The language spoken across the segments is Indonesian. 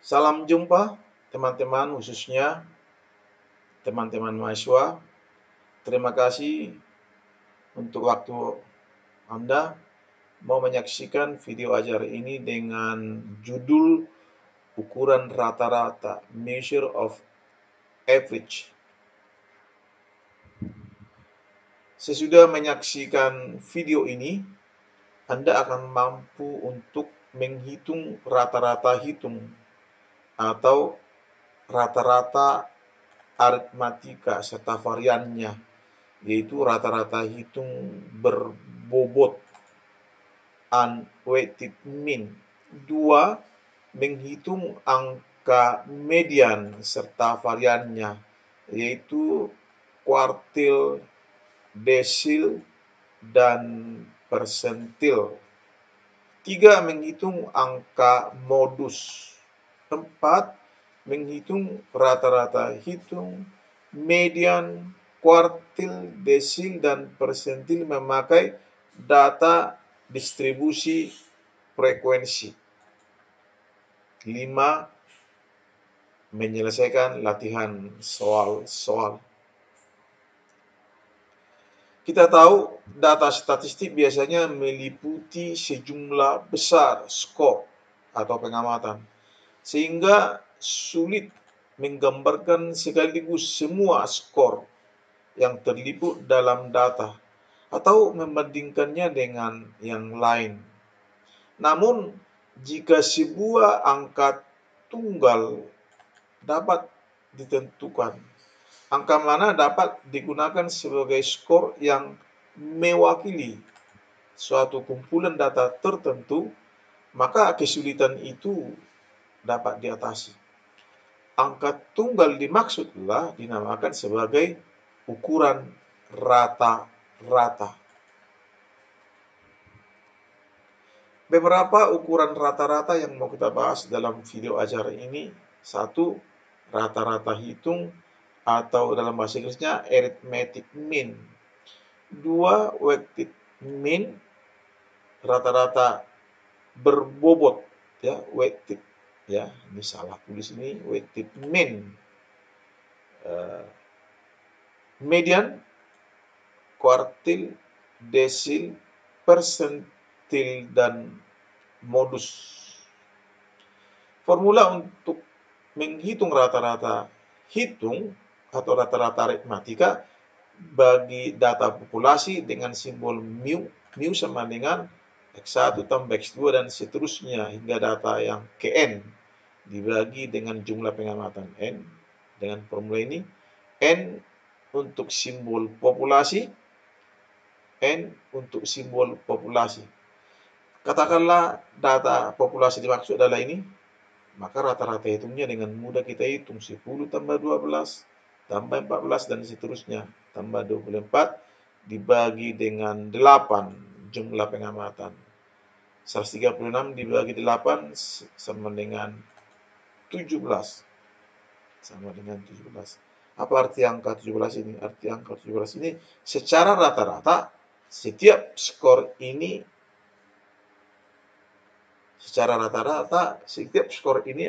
Salam jumpa teman-teman, khususnya teman-teman mahasiswa. Terima kasih untuk waktu Anda mau menyaksikan video ajar ini dengan judul ukuran rata-rata, measure of average. Sesudah menyaksikan video ini, Anda akan mampu untuk menghitung rata-rata hitung atau rata-rata aritmatika serta variannya, yaitu rata-rata hitung berbobot unweighted mean. 2. Menghitung angka median serta variannya, yaitu kuartil, desil, dan persentil. 3. Menghitung angka modus. 4. Menghitung rata-rata hitung, median, kuartil, desil, dan persentil memakai data distribusi frekuensi. 5. Menyelesaikan latihan soal-soal. Kita tahu data statistik biasanya meliputi sejumlah besar skor atau pengamatan, sehingga sulit menggambarkan sekaligus semua skor yang terliput dalam data atau membandingkannya dengan yang lain. Namun, jika sebuah angka tunggal dapat ditentukan, angka mana dapat digunakan sebagai skor yang mewakili suatu kumpulan data tertentu, maka kesulitan itu dapat diatasi. Angka tunggal dimaksudlah dinamakan sebagai ukuran rata-rata. Beberapa ukuran rata-rata yang mau kita bahas dalam video ajar ini. 1. Rata-rata hitung atau dalam bahasa Inggrisnya arithmetic mean. 2. Weighted mean, rata-rata berbobot, ya, weighted, ya, ini salah tulis ini, weighted mean. Median, kuartil, desil, persentil, dan modus. Formula untuk menghitung rata-rata hitung atau rata-rata aritmatika bagi data populasi dengan simbol mu. Mu sama dengan X1 tambah X2 dan seterusnya hingga data yang ke N dibagi dengan jumlah pengamatan N. Dengan formula ini, N untuk simbol populasi, N untuk simbol populasi. Katakanlah data populasi dimaksud adalah ini, maka rata-rata hitungnya dengan mudah kita hitung 10 tambah 12 tambah 14 dan seterusnya tambah 24 dibagi dengan 8 jumlah pengamatan. 136 dibagi 8 sama dengan 17. Sama dengan 17. Apa arti angka 17 ini? Arti angka 17 ini secara rata-rata setiap skor ini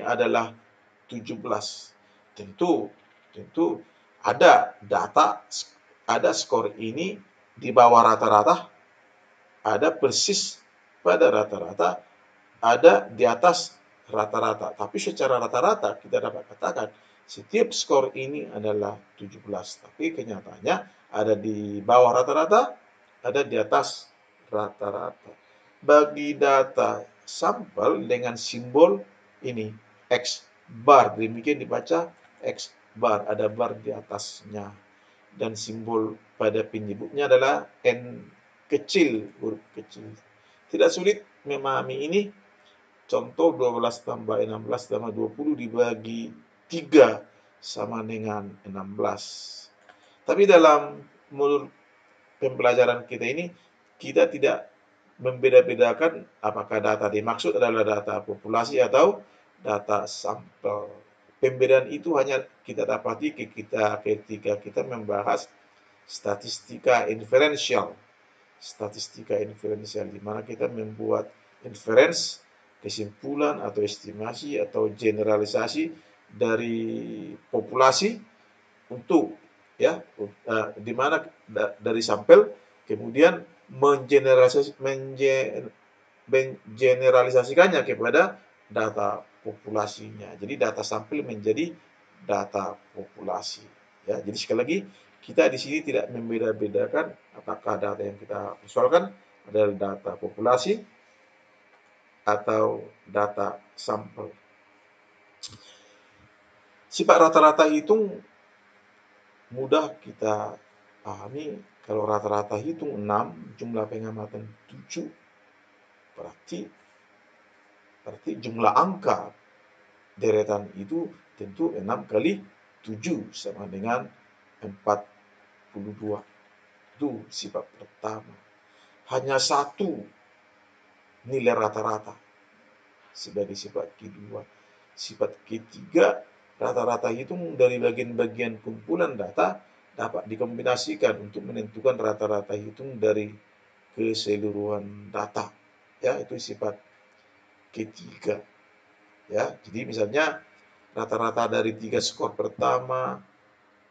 adalah 17. Tentu ada data, ada skor ini di bawah rata-rata, ada persis pada rata-rata, ada di atas rata-rata. Tapi secara rata-rata kita dapat katakan setiap skor ini adalah 17. Tapi kenyataannya ada di bawah rata-rata, ada di atas rata-rata. Bagi data sampel dengan simbol ini X bar, demikian dibaca X bar, ada bar di atasnya, dan simbol pada penyebutnya adalah N kecil, huruf kecil. Tidak sulit memahami ini. Contoh 12 tambah 16 tambah 20 dibagi 3 sama dengan 16. Tapi dalam modul pembelajaran kita ini, kita tidak membeda-bedakan apakah data dimaksud adalah data populasi atau data sampel. Pembedaan itu hanya kita dapati ketika kita membahas statistika inferensial, di mana kita membuat inference kesimpulan atau estimasi atau generalisasi dari populasi untuk ya di mana dari sampel kemudian mengeneralisasikannya kepada data populasinya. Jadi data sampel menjadi data populasi. Ya, jadi sekali lagi kita di sini tidak membeda-bedakan apakah data yang kita persoalkan adalah data populasi atau data sampel. Sifat rata-rata hitung mudah kita pahami. Kalau rata-rata hitung 6, jumlah pengamatan 7, berarti jumlah angka deretan itu tentu 6 kali 7 sama dengan 42. Itu sifat pertama. Hanya satu nilai rata-rata sebagai sifat kedua. Sifat ketiga, rata-rata hitung dari bagian-bagian kumpulan data dapat dikombinasikan untuk menentukan rata-rata hitung dari keseluruhan data. Ya, itu sifat ketiga. Ya, jadi misalnya rata-rata dari 3 skor pertama,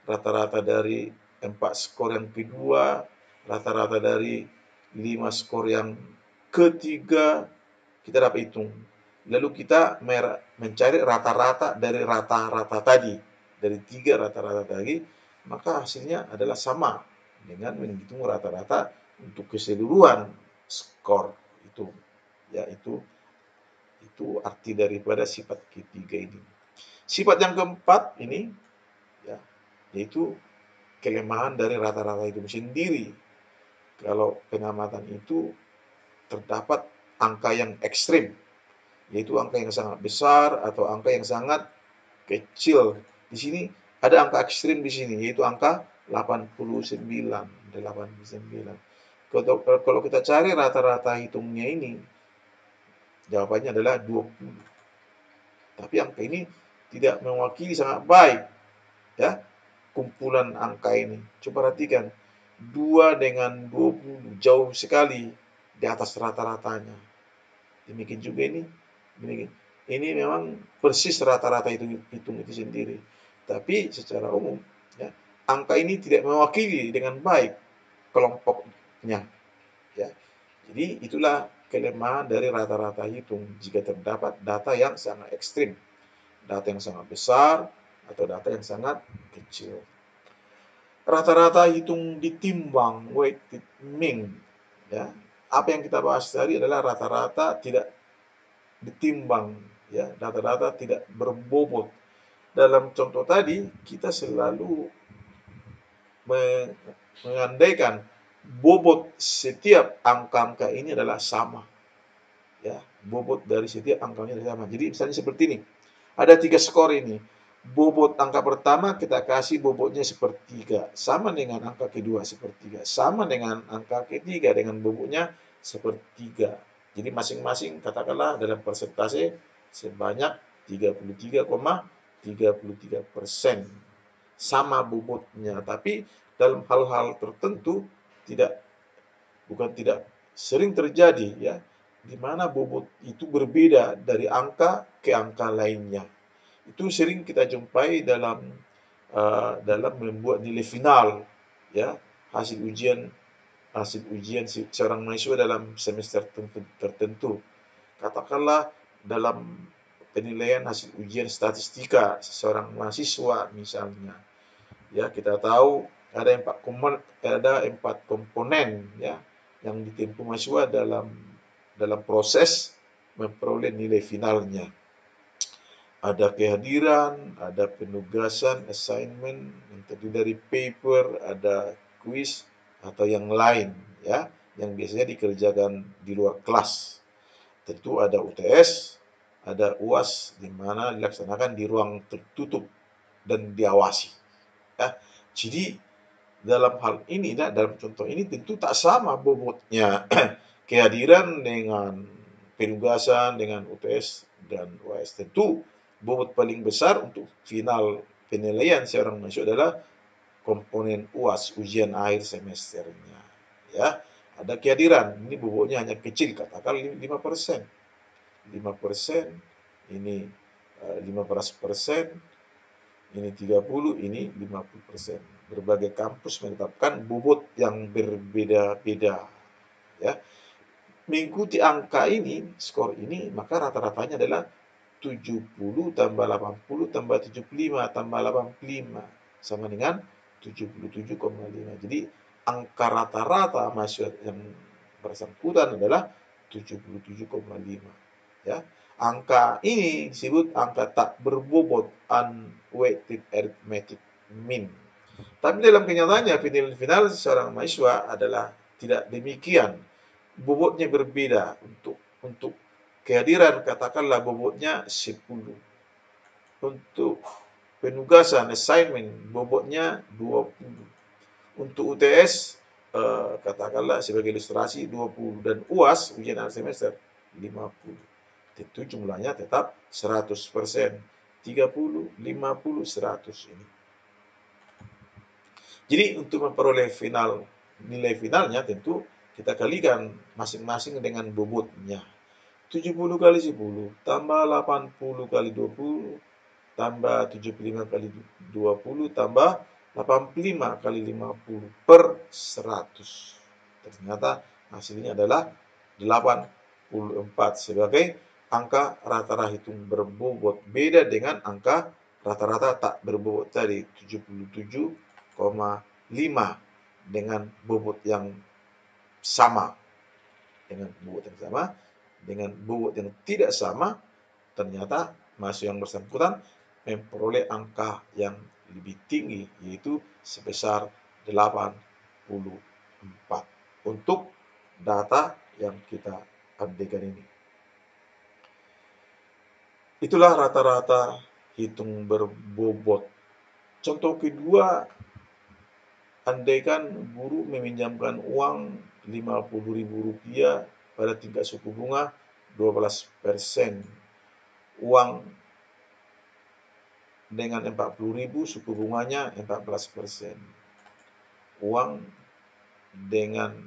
rata-rata dari 4 skor yang kedua, rata-rata dari 5 skor yang ketiga, kita dapat hitung. Lalu kita mencari rata-rata dari rata-rata tadi, dari 3 rata-rata tadi, maka hasilnya adalah sama dengan menghitung rata-rata untuk keseluruhan skor itu. Ya, itu arti daripada sifat ketiga ini. Sifat yang keempat ini ya, yaitu kelemahan dari rata-rata itu sendiri. Kalau pengamatan itu terdapat angka yang ekstrim, yaitu angka yang sangat besar atau angka yang sangat kecil. Di sini ada angka ekstrim di sini, yaitu angka 89. Kalau kita cari rata-rata hitungnya ini, jawabannya adalah 20. Tapi angka ini tidak mewakili sangat baik ya kumpulan angka ini. Coba perhatikan, 2 dengan 20 jauh sekali di atas rata-ratanya. Demikian juga ini. Ini memang persis rata-rata hitung itu sendiri. Tapi secara umum ya, angka ini tidak mewakili dengan baik kelompoknya. Ya. Jadi itulah kelemahan dari rata-rata hitung jika terdapat data yang sangat ekstrim, data yang sangat besar atau data yang sangat kecil. Rata-rata hitung ditimbang, weighted mean. Ya. Apa yang kita bahas tadi adalah rata-rata tidak ditimbang, ya, rata-rata tidak berbobot. Dalam contoh tadi kita selalu mengandaikan bobot setiap angka-angka ini adalah sama. Ya, bobot dari setiap angkanya adalah sama. Jadi misalnya seperti ini. Ada 3 skor ini. Bobot angka pertama kita kasih bobotnya sepertiga, sama dengan angka kedua sepertiga, sama dengan angka ketiga dengan bobotnya sepertiga. Jadi masing-masing katakanlah dalam persentase sebanyak 33,33%. Sama bobotnya, tapi dalam hal-hal tertentu bukan tidak sering terjadi ya, di mana bobot itu berbeda dari angka ke angka lainnya. Itu sering kita jumpai dalam membuat nilai final ya, hasil ujian seorang mahasiswa dalam semester tertentu. Katakanlah dalam penilaian hasil ujian statistika seorang mahasiswa misalnya. Ya, kita tahu ada 4 komponen ya yang ditempuh mahasiswa dalam proses memperoleh nilai finalnya. Ada kehadiran, ada penugasan, assignment, yang terdiri dari paper, ada quiz, atau yang lain, ya, yang biasanya dikerjakan di luar kelas. Tentu ada UTS, ada UAS, di mana dilaksanakan di ruang tertutup dan diawasi. Ya. Jadi dalam hal ini, dalam contoh ini tentu tak sama bobotnya kehadiran dengan penugasan, dengan UTS dan UAS. Tentu bobot paling besar untuk final penilaian seorang mahasiswa adalah komponen UAS, ujian akhir semesternya. Ya, ada kehadiran, ini bobotnya hanya kecil, katakan 5%. 5%, ini 15%, ini 30, ini 50%. Berbagai kampus menetapkan bobot yang berbeda-beda, ya. Mengikuti angka ini, skor ini, maka rata-ratanya adalah 70 tambah 80 tambah 75 tambah 85 sama dengan 77,5. Jadi angka rata-rata mahasiswa yang bersangkutan adalah 77,5, ya. Angka ini disebut angka tak berbobot, unweighted arithmetic mean. Tapi dalam kenyataannya final seorang mahasiswa adalah tidak demikian. Bobotnya berbeda. Untuk kehadiran katakanlah bobotnya 10. Untuk penugasan assignment bobotnya 20. Untuk UTS katakanlah sebagai ilustrasi 20 dan UAS ujian akhir semester 50. Tentu jumlahnya tetap 100%. 30, 50, 100 ini. Jadi untuk memperoleh nilai finalnya tentu kita kalikan masing-masing dengan bobotnya. 70 kali 10 tambah 80 kali 20 tambah 75 kali 20 tambah 85 kali 50 per 100. Ternyata hasilnya adalah 84 sebagai angka rata-rata hitung berbobot. Beda dengan angka rata-rata tak berbobot tadi 77,5 dengan bobot yang sama. Dengan bobot yang tidak sama, ternyata mahasiswa yang bersangkutan memperoleh angka yang lebih tinggi, yaitu sebesar 84 untuk data yang kita abaikan ini. Itulah rata-rata hitung berbobot. Contoh kedua, andaikan guru meminjamkan uang Rp50.000 pada tingkat suku bunga 12%. Uang dengan 40.000 suku bunganya 14%. Uang dengan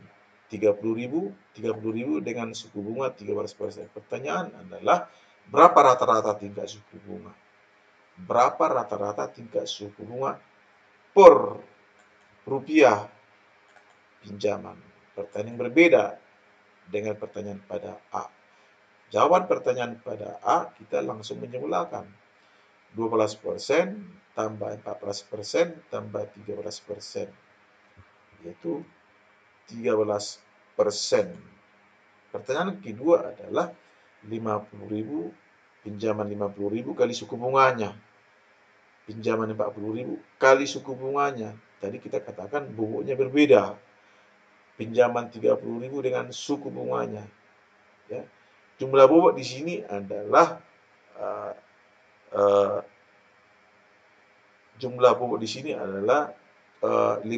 30.000 dengan suku bunga 13%. Pertanyaan adalah berapa rata-rata tingkat suku bunga? Berapa rata-rata tingkat suku bunga per rupiah pinjaman? Pertanyaan berbeda dengan pertanyaan pada A. Jawaban pertanyaan pada A kita langsung menjumlahkan. 12% tambah 14% tambah 13%, yaitu 13%. Pertanyaan kedua adalah 50.000, pinjaman 50.000 kali suku bunganya. Pinjaman 40.000 kali suku bunganya. Tadi kita katakan bobotnya berbeda. Pinjaman 30.000 dengan suku bunganya. Ya. Jumlah bobot di sini adalah jumlah bobot di sini adalah 50.000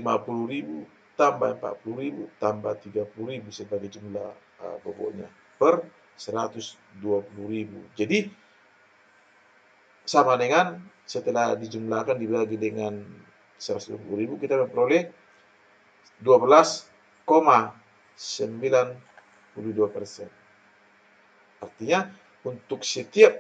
tambah 40.000 tambah 30.000 sebagai jumlah bobotnya per 120.000. Jadi sama dengan setelah dijumlahkan dibagi dengan 120.000 kita memperoleh 12,92%. Artinya untuk setiap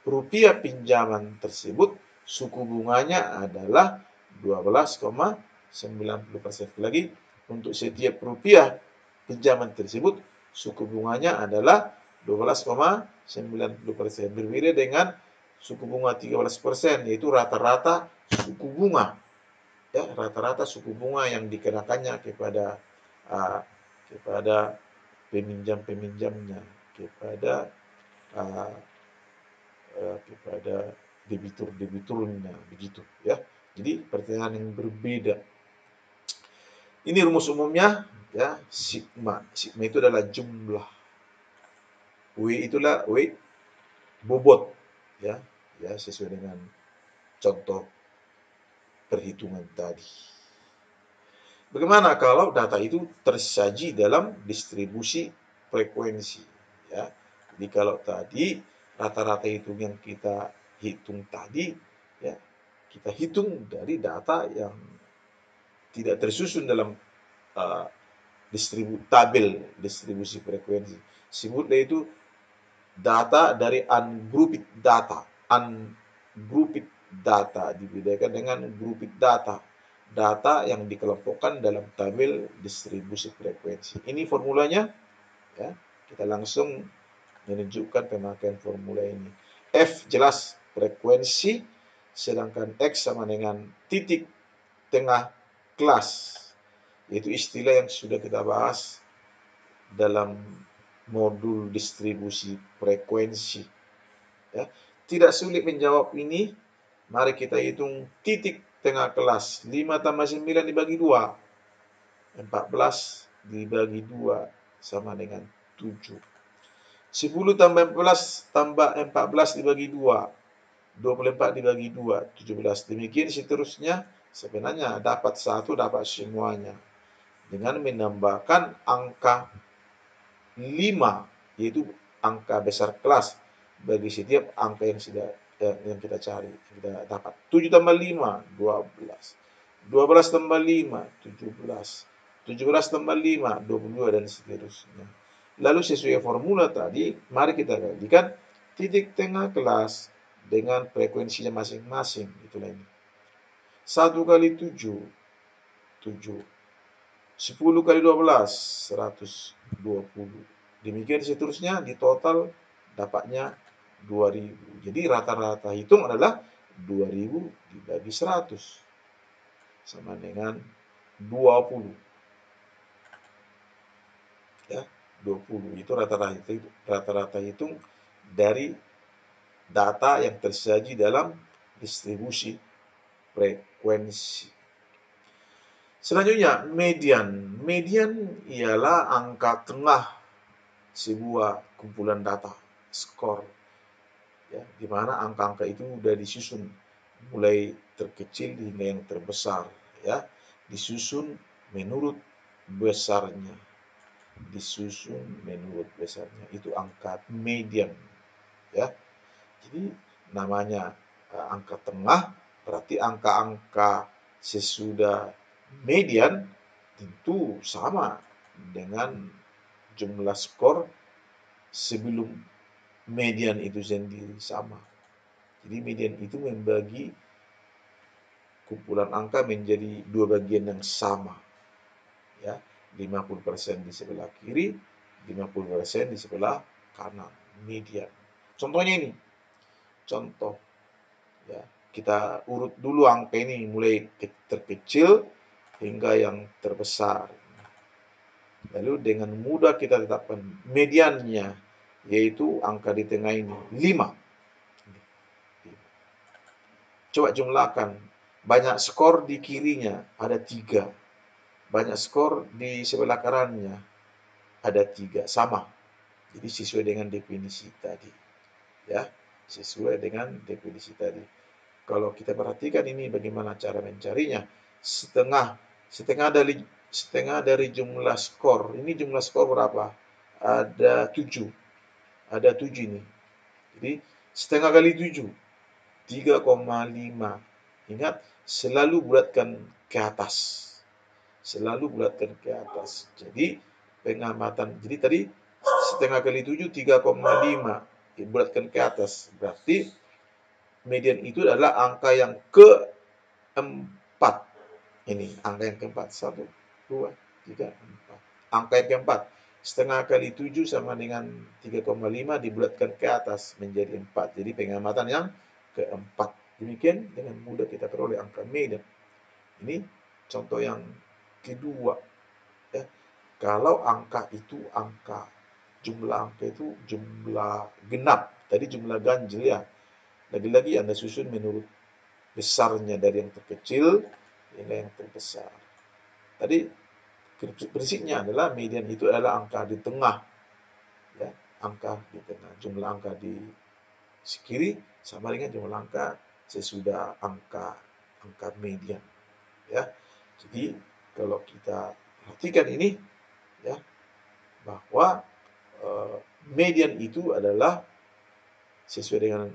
rupiah pinjaman tersebut suku bunganya adalah 12,90%. Lagi, untuk setiap rupiah pinjaman tersebut suku bunganya adalah 12,90%. Berbeda dengan suku bunga 13%, yaitu rata-rata suku bunga. Ya, rata-rata suku bunga yang dikenakannya kepada peminjam-peminjamnya, kepada debitur-debiturnya, begitu ya. Jadi pertanyaan yang berbeda. Ini rumus umumnya ya, sigma. Sigma itu adalah jumlah. W itulah bobot ya. Ya, sesuai dengan contoh perhitungan tadi. Bagaimana kalau data itu tersaji dalam distribusi frekuensi ya. Jadi kalau tadi rata-rata hitung yang kita hitung tadi ya, kita hitung dari data yang tidak tersusun dalam tabel distribusi frekuensi. Sebutlah itu data dari ungrouped data. Ungrouped data dibedakan dengan grouped data. Data yang dikelompokkan dalam tabel distribusi frekuensi. Ini formulanya, ya. Kita langsung menunjukkan pemakaian formula ini. F jelas frekuensi, sedangkan X sama dengan titik tengah kelas. Yaitu istilah yang sudah kita bahas dalam modul distribusi frekuensi. Ya. Tidak sulit menjawab ini. Mari kita hitung titik tengah kelas. 5 tambah 9 dibagi 2. 14 dibagi 2 sama dengan 7. 10 tambah 14 tambah 14 dibagi 2. 24 dibagi 2, 17. Demikian seterusnya. Sebenarnya dapat satu, dapat semuanya. Dengan menambahkan angka 5, yaitu angka besar kelas bagi setiap angka yang kita cari, kita dapat. 7 tambah 5, 12. 12 tambah 5, 17. 17 tambah 5, 22, dan seterusnya. Lalu sesuai formula tadi, mari kita kalikan titik tengah kelas dengan frekuensinya masing-masing. Itulah ini. 1 kali 7, 7. 10 kali 12, 120. Demikian seterusnya, di total dapatnya 2000. Jadi rata-rata hitung adalah 2000 dibagi 100 sama dengan 20. Ya, 20 itu rata-rata hitung dari data yang tersaji dalam distribusi frekuensi. Selanjutnya, median. Median ialah angka tengah sebuah kumpulan data, skor, ya, di mana angka-angka itu sudah disusun mulai terkecil hingga yang terbesar, ya, disusun menurut besarnya, itu angka median, ya. Jadi namanya angka tengah, berarti angka-angka sesudah median tentu sama dengan jumlah skor sebelum median itu sendiri sama. Jadi median itu membagi kumpulan angka menjadi dua bagian yang sama. Ya, 50% di sebelah kiri, 50% di sebelah kanan. Median. Contohnya ini. Contoh, ya. Kita urut dulu angka ini mulai terkecil hingga yang terbesar. Lalu dengan mudah kita tetapkan mediannya, yaitu angka di tengah ini, 5. Coba jumlahkan. Banyak skor di kirinya, ada 3. Banyak skor di sebelah kanannya, ada 3. Sama. Jadi sesuai dengan definisi tadi. Ya, sesuai dengan definisi tadi. Kalau kita perhatikan ini bagaimana cara mencarinya. Setengah dari jumlah skor. Ini jumlah skor berapa? Ada 7. Ada 7 ini. Jadi setengah kali 7, 3,5. Ingat, selalu bulatkan ke atas. Selalu bulatkan ke atas. Jadi pengamatan. Jadi tadi setengah kali 7, 3,5. Bulatkan ke atas. Berarti median itu adalah angka yang keempat. Ini angka yang keempat. 1, 2, 3, 4. Angka yang keempat. Setengah kali 7 sama dengan 3,5 dibulatkan ke atas menjadi 4. Jadi pengamatan yang keempat. Demikian dengan mudah kita peroleh angka median. Ini contoh yang kedua. Ya. Kalau angka itu jumlah angka itu jumlah genap. Tadi jumlah ganjil, ya. Lagi-lagi Anda susun menurut besarnya dari yang terkecil hingga yang terbesar. Tadi prinsipnya adalah median itu adalah angka di tengah, ya, angka di tengah. Jumlah angka di kiri sama dengan jumlah angka sesudah angka median, ya. Jadi kalau kita perhatikan ini, ya, bahwa median itu adalah sesuai dengan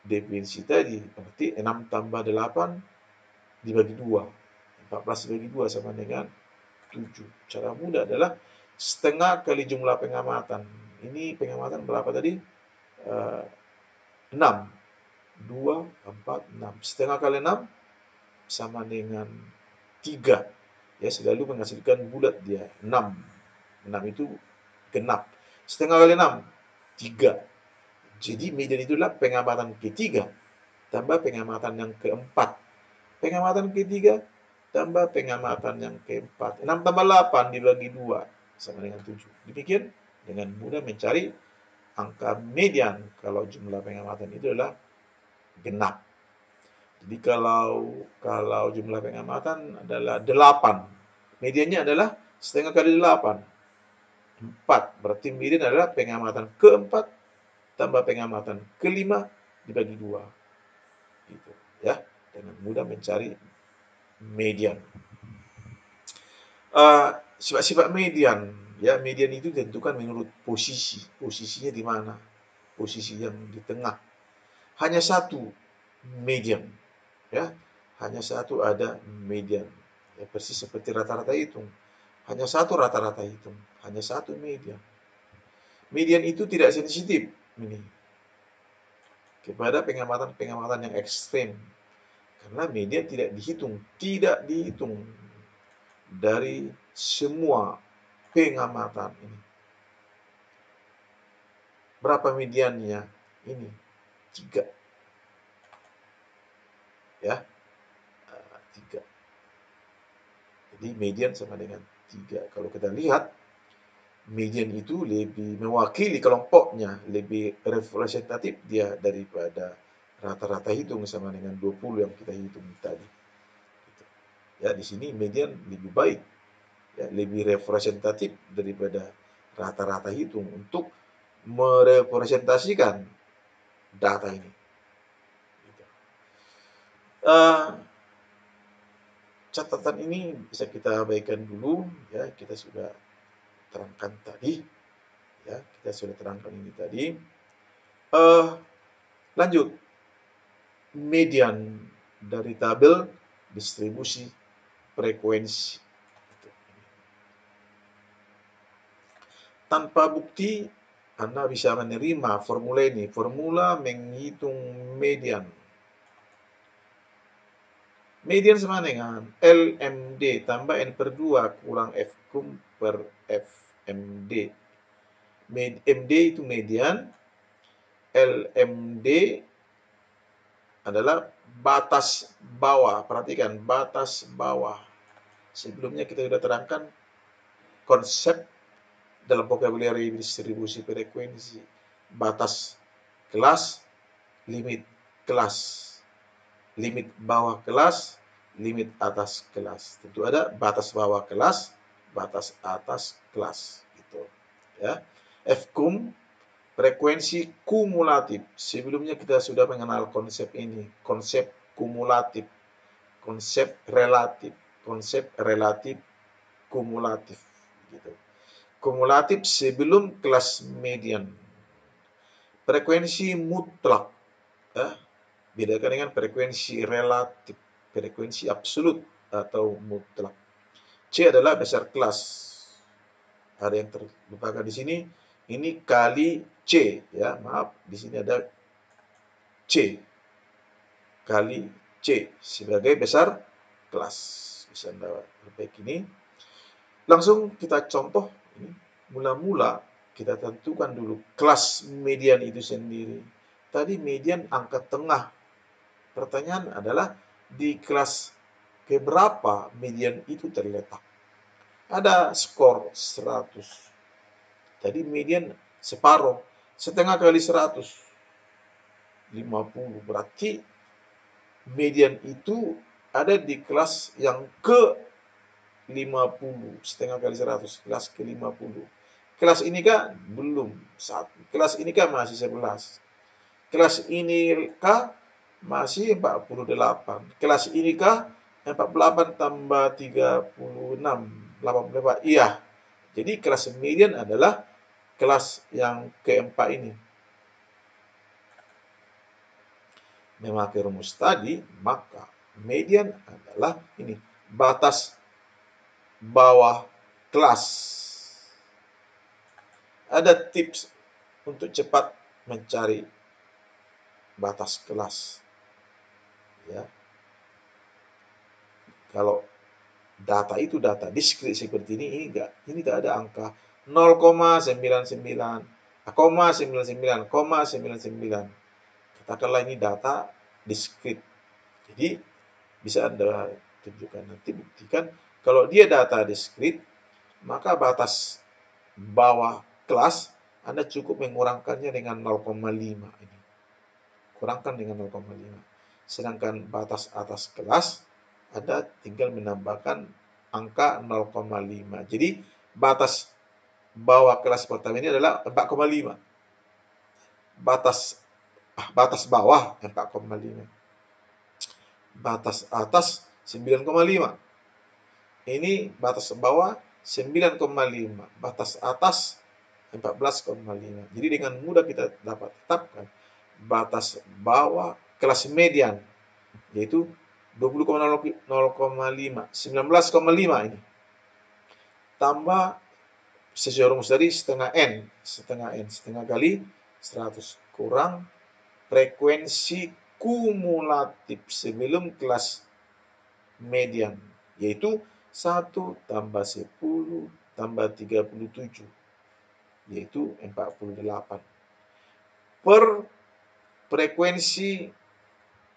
definisi tadi, berarti 6 tambah 8 dibagi 2. 14 dibagi 2 sama dengan 7. Cara mudah adalah setengah kali jumlah pengamatan. Ini pengamatan berapa tadi? 6. 2, 4, 6. Setengah kali 6 sama dengan 3. Ya, selalu menghasilkan bulat dia. 6. 6 itu genap. Setengah kali 6, 3. Jadi median itulah pengamatan ketiga tambah pengamatan yang keempat. Pengamatan ketiga tambah pengamatan yang keempat. 6 tambah 8 dibagi 2 sama dengan 7. Demikian dengan mudah mencari angka median kalau jumlah pengamatan itu adalah genap. Jadi kalau jumlah pengamatan adalah 8, mediannya adalah setengah kali 8. 4, berarti median adalah pengamatan keempat tambah pengamatan kelima dibagi 2. Gitu, ya. Dengan mudah mencari median. Sifat-sifat median, ya, median itu ditentukan menurut posisinya di mana, posisi yang di tengah. Hanya satu median, ya, hanya satu ada median, ya, persis seperti rata-rata hitung, hanya satu rata-rata hitung, hanya satu median. Median itu tidak sensitif ini kepada pengamatan-pengamatan yang ekstrem, karena median tidak dihitung dari semua pengamatan ini. Berapa mediannya? Ini 3. Ya, 3. Jadi median sama dengan 3. Kalau kita lihat, median itu lebih mewakili kelompoknya, lebih representatif dia daripada rata-rata hitung sama dengan 20 yang kita hitung tadi. Ya, di sini median lebih baik, ya, lebih representatif daripada rata-rata hitung untuk merepresentasikan data ini. Catatan ini bisa kita abaikan dulu, ya, kita sudah terangkan tadi, ya, kita sudah terangkan ini tadi. Lanjut, median dari tabel distribusi frekuensi. Tanpa bukti, Anda bisa menerima formula ini, formula menghitung median. Median sama dengan LMD tambah N per 2 kurang F kum per FMD. MD itu median, LMD adalah batas bawah. Perhatikan, batas bawah. Sebelumnya kita sudah terangkan konsep dalam vocabulary distribusi frekuensi. Batas kelas, limit kelas. Limit bawah kelas, limit atas kelas. Tentu ada batas bawah kelas, batas atas kelas, gitu, ya. Fkum frekuensi kumulatif. Sebelumnya kita sudah mengenal konsep ini, konsep kumulatif, konsep relatif kumulatif, gitu. Kumulatif sebelum kelas median. Frekuensi mutlak, ya, bedakan dengan frekuensi relatif, frekuensi absolut atau mutlak. C adalah besar kelas. Ada yang terlupakan di sini. Ini kali C, ya, maaf, di sini ada C kali C sebagai besar kelas. Bisa Anda perbaiki ini. Langsung kita contoh ini. Mula-mula kita tentukan dulu kelas median itu sendiri. Tadi median angka tengah. Pertanyaan adalah di kelas keberapa median itu terletak? Ada skor 100. Tadi median separuh. Setengah kali 100. 50. Berarti median itu ada di kelas yang ke 50. Setengah kali 100. Kelas ke 50. Kelas ini kah? Belum. Kelas ini kah? Masih 11. Kelas ini kah? Masih 48. Kelas ini kah? 48 tambah 36. 84. Iya. Jadi kelas median adalah kelas yang keempat ini. Memakai rumus tadi, maka median adalah ini, batas bawah kelas. ada tips untuk cepat mencari batas kelas. Ya, kalau data itu data diskrit seperti ini tidak ada angka 0,99, 0,99, katakanlah ini data diskrit. Jadi bisa Anda tunjukkan, nanti buktikan kalau dia data diskrit, maka batas bawah kelas Anda cukup mengurangkannya dengan 0,5 ini. Kurangkan dengan 0,5. Sedangkan batas atas kelas Anda tinggal menambahkan angka 0,5. Jadi batas bawah kelas pertama ini adalah 4,5. Batas bawah 4,5. Batas atas 9,5. Ini batas bawah 9,5. Batas atas 14,5. Jadi dengan mudah kita dapat tetapkan batas bawah kelas median, yaitu 20,0,5, 19,5 ini. Tambah sesuai rumus tadi setengah kali 100 kurang frekuensi kumulatif sebelum kelas median, yaitu 1 tambah 10 tambah 37, yaitu 48. Per frekuensi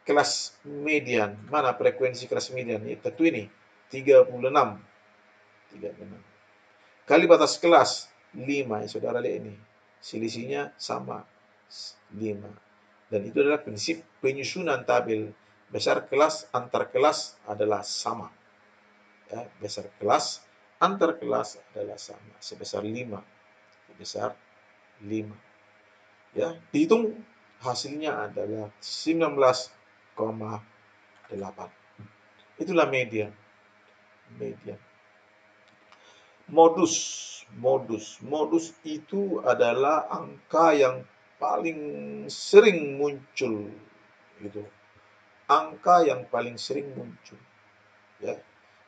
kelas median. Mana frekuensi kelas median? Tentu ini 36. Kali batas kelas 5, ya saudara lihat ini. Selisihnya sama 5. Dan itu adalah prinsip penyusunan tabel. Besar kelas antar kelas adalah sama. Ya, besar kelas antar kelas adalah sama. Sebesar 5. Ya, dihitung hasilnya adalah 19,8. Itulah median. Modus itu adalah angka yang paling sering muncul, gitu. Angka yang paling sering muncul, ya.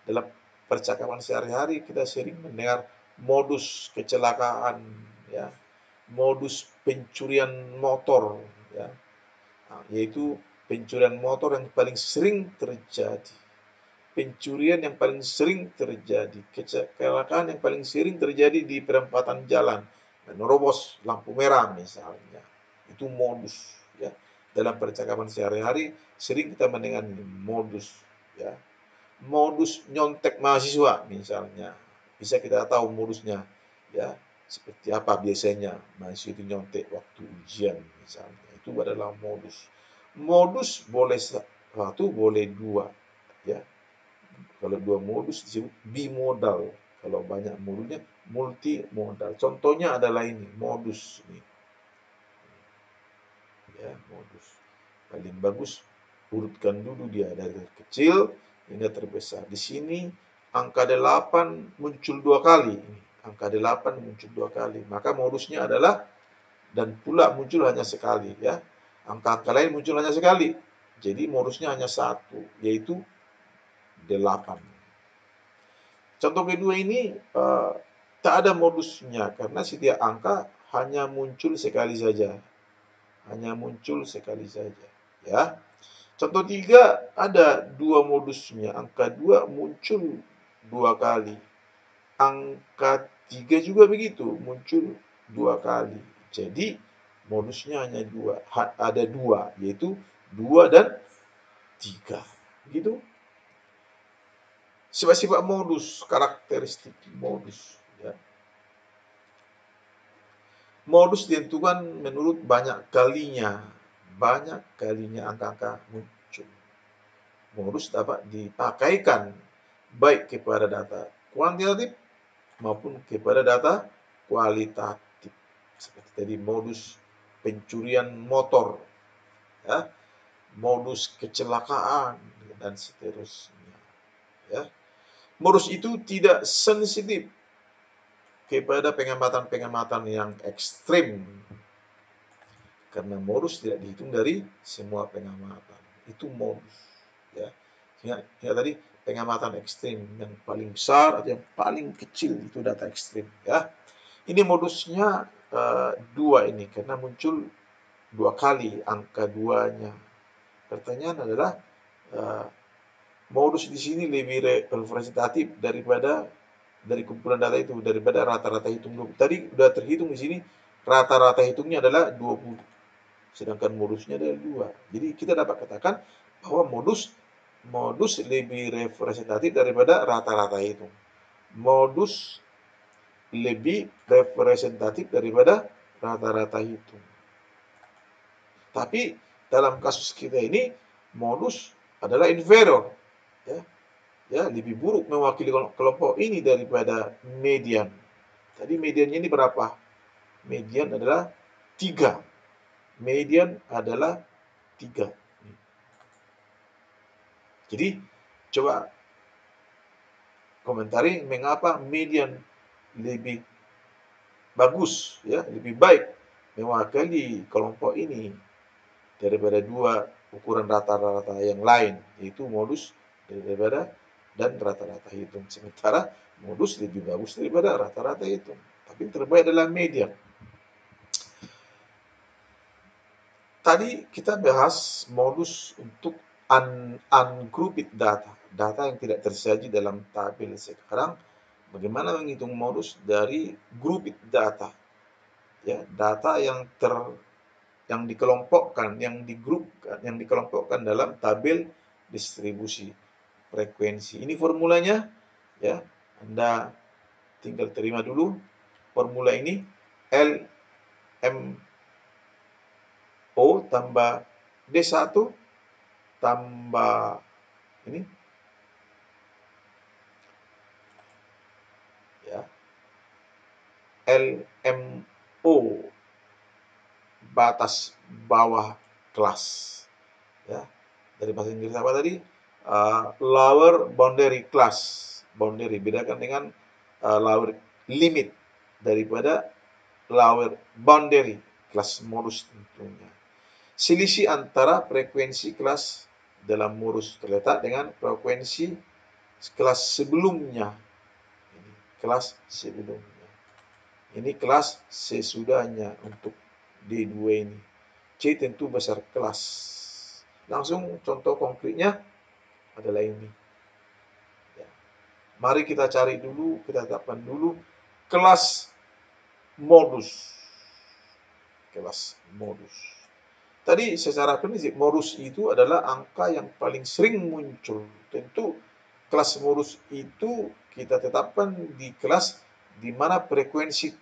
Dalam percakapan sehari-hari kita sering mendengar modus kecelakaan, ya, modus pencurian motor, ya, yaitu pencurian motor yang paling sering terjadi. Pencurian yang paling sering terjadi, kecelakaan yang paling sering terjadi di perempatan jalan, menerobos lampu merah misalnya, itu modus, ya. Dalam percakapan sehari-hari sering kita mendengar modus, ya. Modus nyontek mahasiswa misalnya, bisa kita tahu modusnya, ya, seperti apa biasanya mahasiswa itu nyontek waktu ujian misalnya, itu adalah modus. Modus boleh satu, boleh dua, ya. Kalau dua modus disebut bimodal. Kalau banyak modusnya multimodal. Contohnya adalah ini, modus ini. Ya, modus. Paling bagus urutkan dulu dia dari kecil hingga terbesar. Di sini angka 8 muncul 2 kali. Angka 8 muncul 2 kali. Maka modusnya adalah dan pula muncul hanya sekali, ya. Angka-angka lain muncul hanya sekali. Jadi modusnya hanya satu, yaitu 8. Contoh kedua ini tak ada modusnya karena setiap angka hanya muncul sekali saja. Ya. Contoh 3 ada 2 modusnya. Angka 2 muncul 2 kali. Angka 3 juga begitu, muncul 2 kali. Jadi modusnya hanya 2. Ada 2, yaitu 2 dan 3. Begitu. Sifat-sifat modus, karakteristik modus, ya. Modus ditentukan menurut banyak kalinya angka-angka muncul. Modus dapat dipakaikan baik kepada data kuantitatif maupun kepada data kualitatif. Seperti tadi modus pencurian motor, ya, modus kecelakaan dan seterusnya, ya. Modus itu tidak sensitif kepada pengamatan-pengamatan yang ekstrim, karena modus tidak dihitung dari semua pengamatan. Itu modus, ya. Ingat tadi pengamatan ekstrim yang paling besar atau yang paling kecil itu data ekstrim, ya. Ini modusnya 2 ini karena muncul 2 kali angka 2-nya. Pertanyaan adalah modus di sini lebih representatif daripada dari kumpulan data itu, daripada rata-rata hitung dulu. Tadi sudah terhitung di sini rata-rata hitungnya adalah 20, sedangkan modusnya adalah 2. Jadi kita dapat katakan bahwa modus lebih representatif daripada rata-rata hitung. Modus lebih representatif daripada rata-rata hitung. Tapi dalam kasus kita ini modus adalah inferior, ya lebih buruk mewakili kelompok ini daripada median. Tadi mediannya ini berapa? Median adalah 3. Median adalah 3. Jadi coba komentari mengapa median lebih bagus, ya lebih baik mewakili kelompok ini daripada 2 ukuran rata-rata yang lain, yaitu modus daripada dan rata-rata hitung. Sementara modus lebih bagus daripada rata-rata hitung, tapi yang terbaik adalah median. Tadi kita bahas modus untuk ungrouped data, data yang tidak tersaji dalam tabel. Sekarang bagaimana menghitung modus dari grouped data, ya data yang dikelompokkan, yang digrupkan, yang dikelompokkan dalam tabel distribusi frekuensi. Ini formulanya, ya Anda tinggal terima dulu formula ini. LMO tambah D1 tambah ini, ya LMO batas bawah kelas, ya dari bahasa Inggris apa tadi? Lower boundary class. Boundary bedakan dengan lower limit daripada lower boundary kelas modus tentunya. Selisih antara frekuensi kelas dalam modus terletak dengan frekuensi kelas sebelumnya. Ini kelas sebelumnya. Ini kelas sesudahnya untuk D2 ini. C tentu besar kelas. Langsung contoh konkretnya adalah ini. Ya. Mari kita cari dulu, kita tetapkan dulu kelas modus. Kelas modus. Tadi secara prinsip modus itu adalah angka yang paling sering muncul. Tentu kelas modus itu kita tetapkan di kelas di mana frekuensi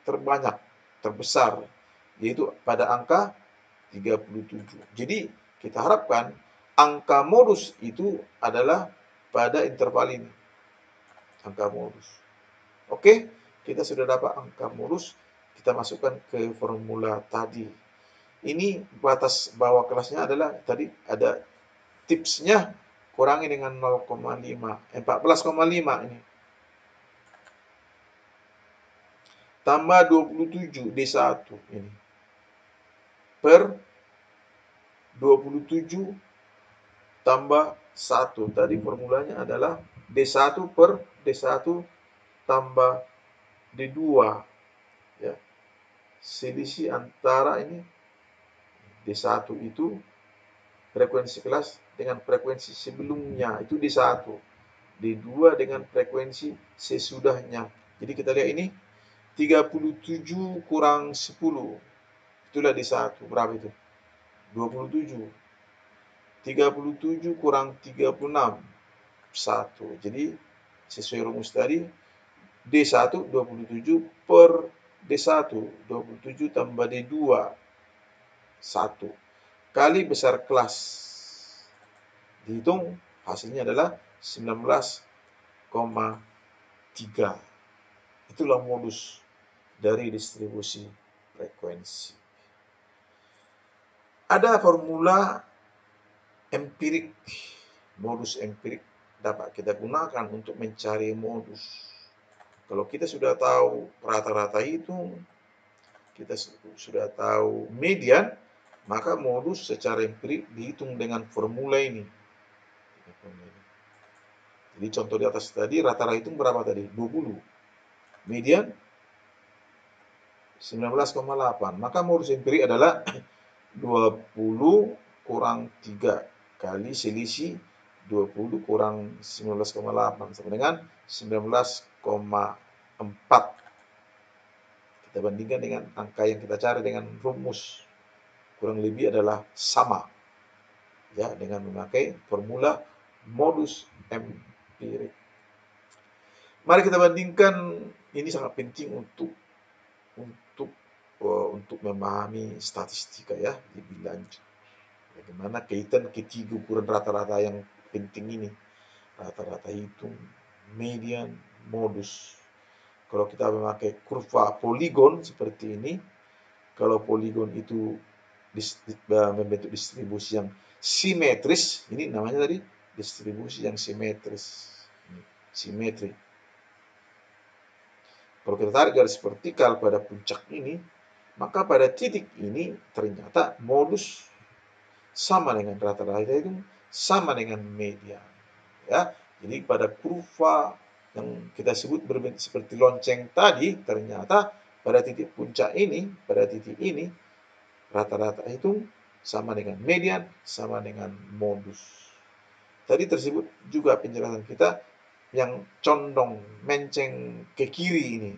terbanyak, terbesar, yaitu pada angka 37. Jadi kita harapkan angka modus itu adalah pada interval ini. Angka modus. Oke, kita sudah dapat angka modus, kita masukkan ke formula tadi. Ini batas bawah kelasnya adalah tadi ada tipsnya, kurangi dengan 0,5, 14,5 ini. Tambah 27 D1 ini. Per 27 tambah 1. Tadi formulanya adalah D1 per D1 tambah D2. Ya. Selisih antara ini D1 itu frekuensi kelas dengan frekuensi sebelumnya, itu D1. D2 dengan frekuensi sesudahnya. Jadi kita lihat ini 37 kurang 10. Itulah D1. Berapa itu? 27. 37 kurang 36. 1. Jadi sesuai rumus tadi D1 27 per D1 27 tambah D2 1 kali besar kelas. Dihitung hasilnya adalah 19,3. Itulah modus dari distribusi frekuensi. Ada formula empirik, modus empirik dapat kita gunakan untuk mencari modus. Kalau kita sudah tahu rata-rata hitung, kita sudah tahu median, maka modus secara empirik dihitung dengan formula ini. Jadi contoh di atas tadi rata-rata hitung berapa tadi? 20. Median 19,8. Maka modus empirik adalah 20 kurang 3 kali selisih 20 kurang 19,8 sama dengan 19,4. Kita bandingkan dengan angka yang kita cari dengan rumus. Kurang lebih adalah sama. Ya, dengan memakai formula modus empirik. Mari kita bandingkan, ini sangat penting untuk memahami statistika ya lebih lanjut. Bagaimana kaitan ketiga ukuran rata-rata yang penting ini. Rata-rata hitung, median, modus. Kalau kita memakai kurva poligon seperti ini, kalau poligon itu membentuk distribusi yang simetris, ini namanya tadi distribusi yang simetris. Simetri. Kalau kita tarik garis vertikal pada puncak ini, maka pada titik ini ternyata modus sama dengan rata-rata itu sama dengan median. Ya, jadi pada kurva yang kita sebut berbentuk seperti lonceng tadi, ternyata pada titik puncak ini, pada titik ini rata-rata itu sama dengan median, sama dengan modus. Tadi tersebut juga penjelasan kita yang condong menceng ke kiri ini,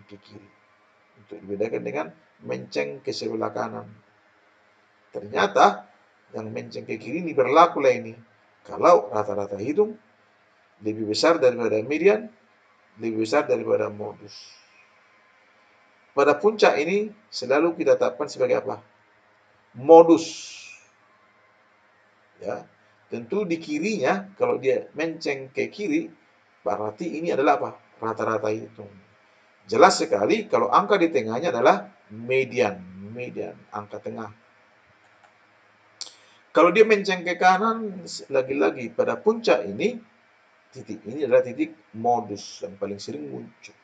ke kiri, untuk dibedakan dengan menceng ke sebelah kanan. Ternyata yang menceng ke kiri ini berlaku lah ini. Kalau rata-rata hitung lebih besar daripada median, lebih besar daripada modus. Pada puncak ini selalu kita tetapkan sebagai apa? Modus. Ya, tentu di kirinya kalau dia menceng ke kiri, berarti ini adalah apa? Rata-rata hitung. Jelas sekali kalau angka di tengahnya adalah median, angka tengah. Kalau dia menceng ke kanan, lagi-lagi pada puncak ini, titik ini adalah titik modus yang paling sering muncul.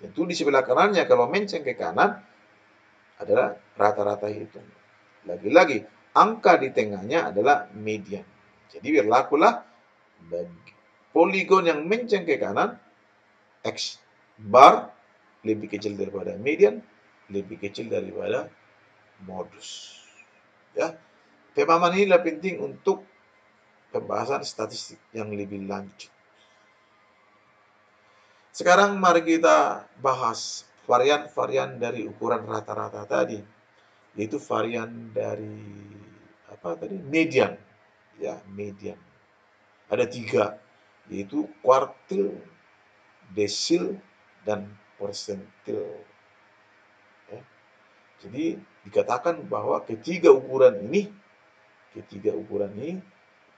Tentu di sebelah kanannya kalau menceng ke kanan adalah rata-rata hitung. Lagi-lagi angka di tengahnya adalah median. Jadi berlakulah bagi poligon yang menceng ke kanan, X bar lebih kecil daripada median, lebih kecil daripada modus. Ya, pemahaman inilah penting untuk pembahasan statistik yang lebih lanjut. Sekarang mari kita bahas varian-varian dari ukuran rata-rata tadi, yaitu varian dari median, ya median. Ada 3, yaitu kuartil, desil, dan persentil. Ya. Jadi dikatakan bahwa ketiga ukuran ini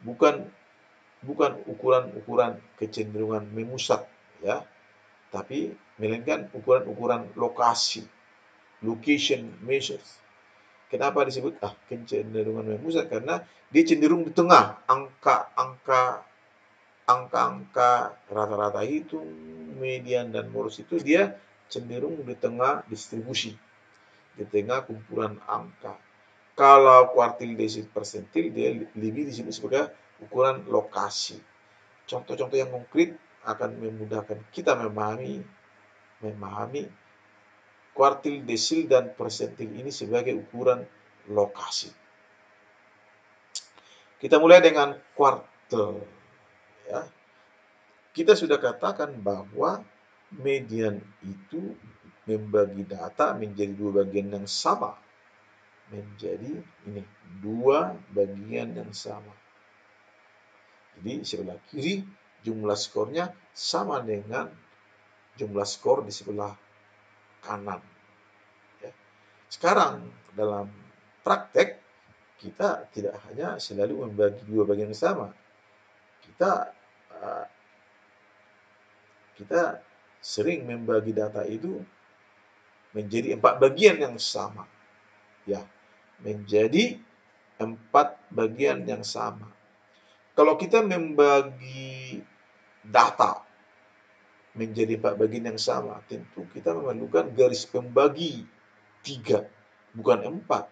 bukan ukuran-ukuran kecenderungan memusat, ya, tapi melainkan ukuran-ukuran lokasi, location measures. Kenapa disebut kecenderungan memusat? Karena dia cenderung di tengah angka-angka rata-rata itu, median dan modus itu dia cenderung di tengah distribusi, di tengah kumpulan angka. Kalau kuartil, desil, persentil dia lebih disebut sebagai ukuran lokasi. Contoh-contoh yang konkret akan memudahkan kita memahami kuartil, desil, dan persentil ini sebagai ukuran lokasi. Kita mulai dengan kuartil. Ya. Kita sudah katakan bahwa median itu membagi data menjadi 2 bagian yang sama. Menjadi dua bagian yang sama. Jadi sebelah kiri jumlah skornya sama dengan jumlah skor di sebelah kanan. Ya. Sekarang dalam praktek kita tidak hanya selalu membagi 2 bagian yang sama. Kita sering membagi data itu menjadi 4 bagian yang sama. Ya, menjadi 4 bagian yang sama. Kalau kita membagi data menjadi 4 bagian yang sama, tentu kita memerlukan garis pembagi 3, bukan 4.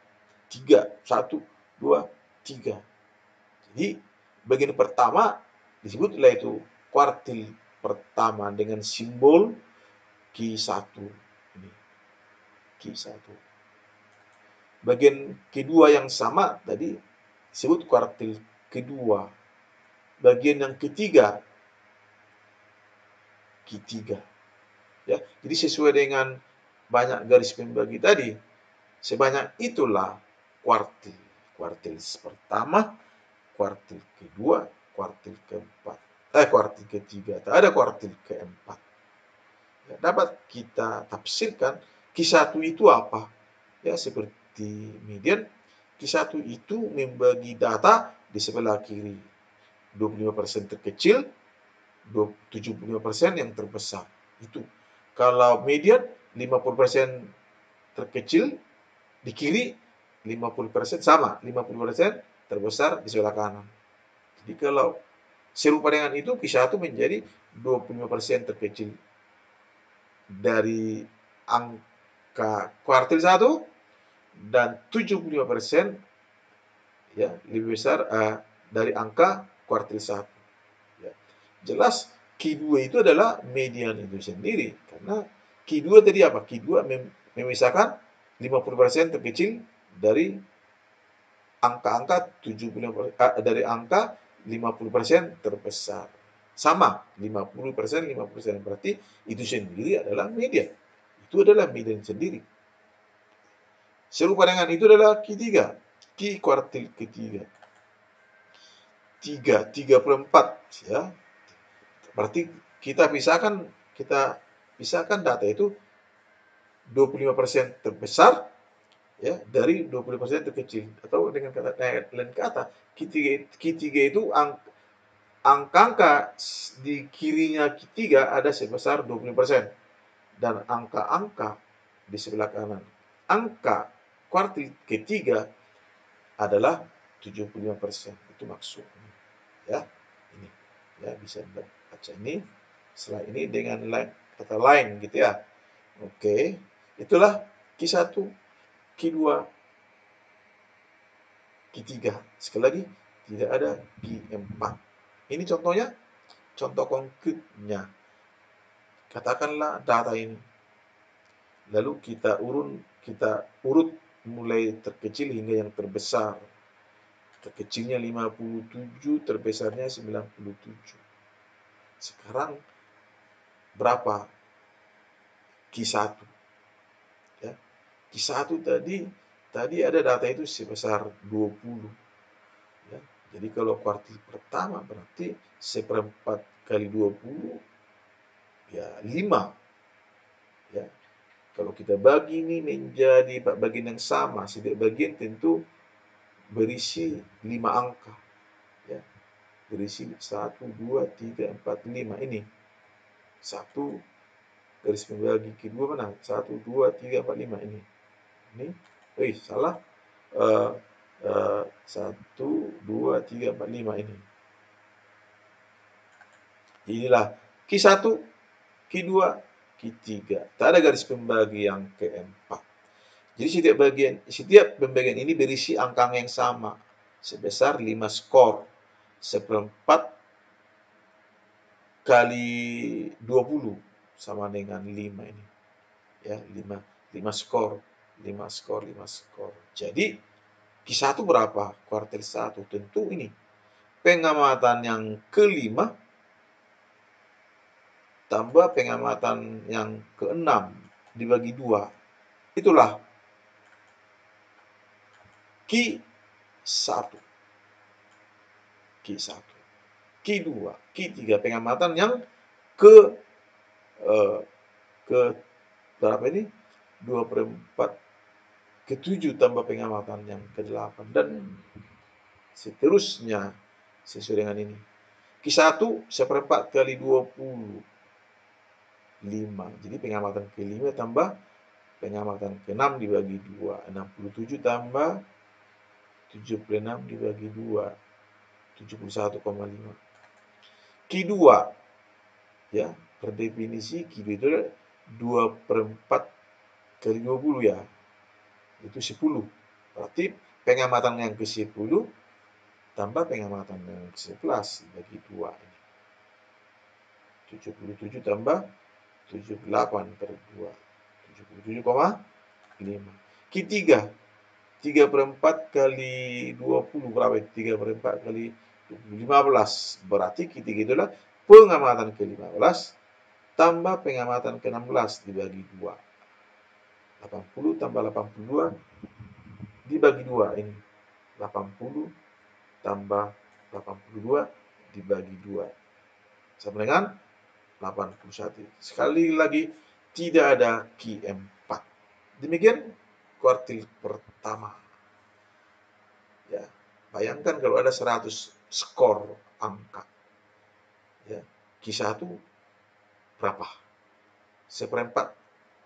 3, 1, 2, 3. Jadi, bagian pertama disebutlah itu kuartil pertama dengan simbol Q1. Q1. Bagian kedua yang sama tadi disebut kuartil kedua. Bagian yang ketiga Q3. Ya, jadi sesuai dengan banyak garis pembagi tadi, sebanyak itulah kuartil. Kuartil pertama, kuartil kedua, kuartil keempat. Kuartil ketiga, tak ada kuartil keempat. Ya, dapat kita tafsirkan Q1 itu apa? Ya, seperti median, Q1 itu membagi data di sebelah kiri. 25% terkecil, 75% yang terbesar. Itu. Kalau median 50% terkecil di kiri, 50% sama, 50% terbesar di sebelah kanan. Jadi kalau serupa dengan itu, Q1 menjadi 25% terkecil dari angka kuartil 1 dan 75% ya lebih besar dari angka kuartil 1. Ya. Jelas Q2 itu adalah median itu sendiri, karena Q2 tadi apa? Q2 memisahkan 50% terkecil dari angka-angka 70 dari angka 50% terbesar. Sama, 50%, 50%. Berarti itu sendiri adalah median. Itu adalah median sendiri. Serupa dengan itu adalah Q3, Q kuartil ketiga. 3/4 ya. Berarti kita pisahkan data itu 25% terbesar ya dari 20% terkecil, atau dengan lain kata Q3 itu angka di kirinya Q3 ada sebesar 20% dan angka-angka di sebelah kanan angka kuartil ketiga adalah 75%. Itu maksudnya ya. Ini ya, bisa baca ini setelah ini dengan kata lain gitu ya. Oke, itulah Q1, Q2, Q3. Sekali lagi, tidak ada Q4. Ini contohnya, contoh konkretnya. Katakanlah data ini. Lalu kita urut mulai terkecil hingga yang terbesar. Terkecilnya 57, terbesarnya 97. Sekarang berapa Q1? Ya. Q1 tadi ada data itu sebesar 20. Ya. Jadi kalau kuartil pertama berarti seperempat kali 20 ya 5. Ya. Kalau kita bagi ini menjadi bagian yang sama, setiap bagian tentu berisi 5 angka. Ya. Berisi 1, 2, 3, 4, 5 ini. 1 garis pembagi kedua mana? 1, 2, 3, 4, 5 ini. Salah. 1, 2, 3, 4, 5 ini. Inilah Q1, Q2, Q3. Tak ada garis pembagi yang keempat. Jadi setiap pembagian ini berisi angka yang sama sebesar 5 skor. Seperempat kali 20 sama dengan 5 ini. Ya, 5 skor. 5 skor, 5 skor. Jadi Q1 berapa? Kuartil 1. Tentu ini pengamatan yang kelima tambah pengamatan yang keenam dibagi 2. Itulah Q1. Q1. Q2, Q3 pengamatan yang ke berapa ini? 2/4 ke-7 tambah pengamatan yang ke-8 dan seterusnya sesuai dengan ini. Q1 seperempat kali 25. Jadi pengamatan ke-5 tambah pengamatan ke-6 dibagi 2. 67 tambah 76 dibagi 2. 71,5. Q2 ya, per definisi Q2 itu 2/4 kali 20 ya. Itu 10. Berarti pengamatan yang ke-10 tambah pengamatan yang ke-11 bagi 2 ini. 77 tambah 78 per 2. 77,5. 5. Q3, 3/4 kali 20 berapa? 3/4 kali 15. Berarti Q3 itulah pengamatan ke-15 tambah pengamatan ke-16 dibagi 2. 80 tambah 82 dibagi 2 ini. 80 tambah 82 dibagi 2. Sama dengan 81. Sekali lagi, tidak ada Q4. Demikian kuartil pertama. Ya, bayangkan kalau ada 100 skor angka. Ya, Q1 berapa? 1/4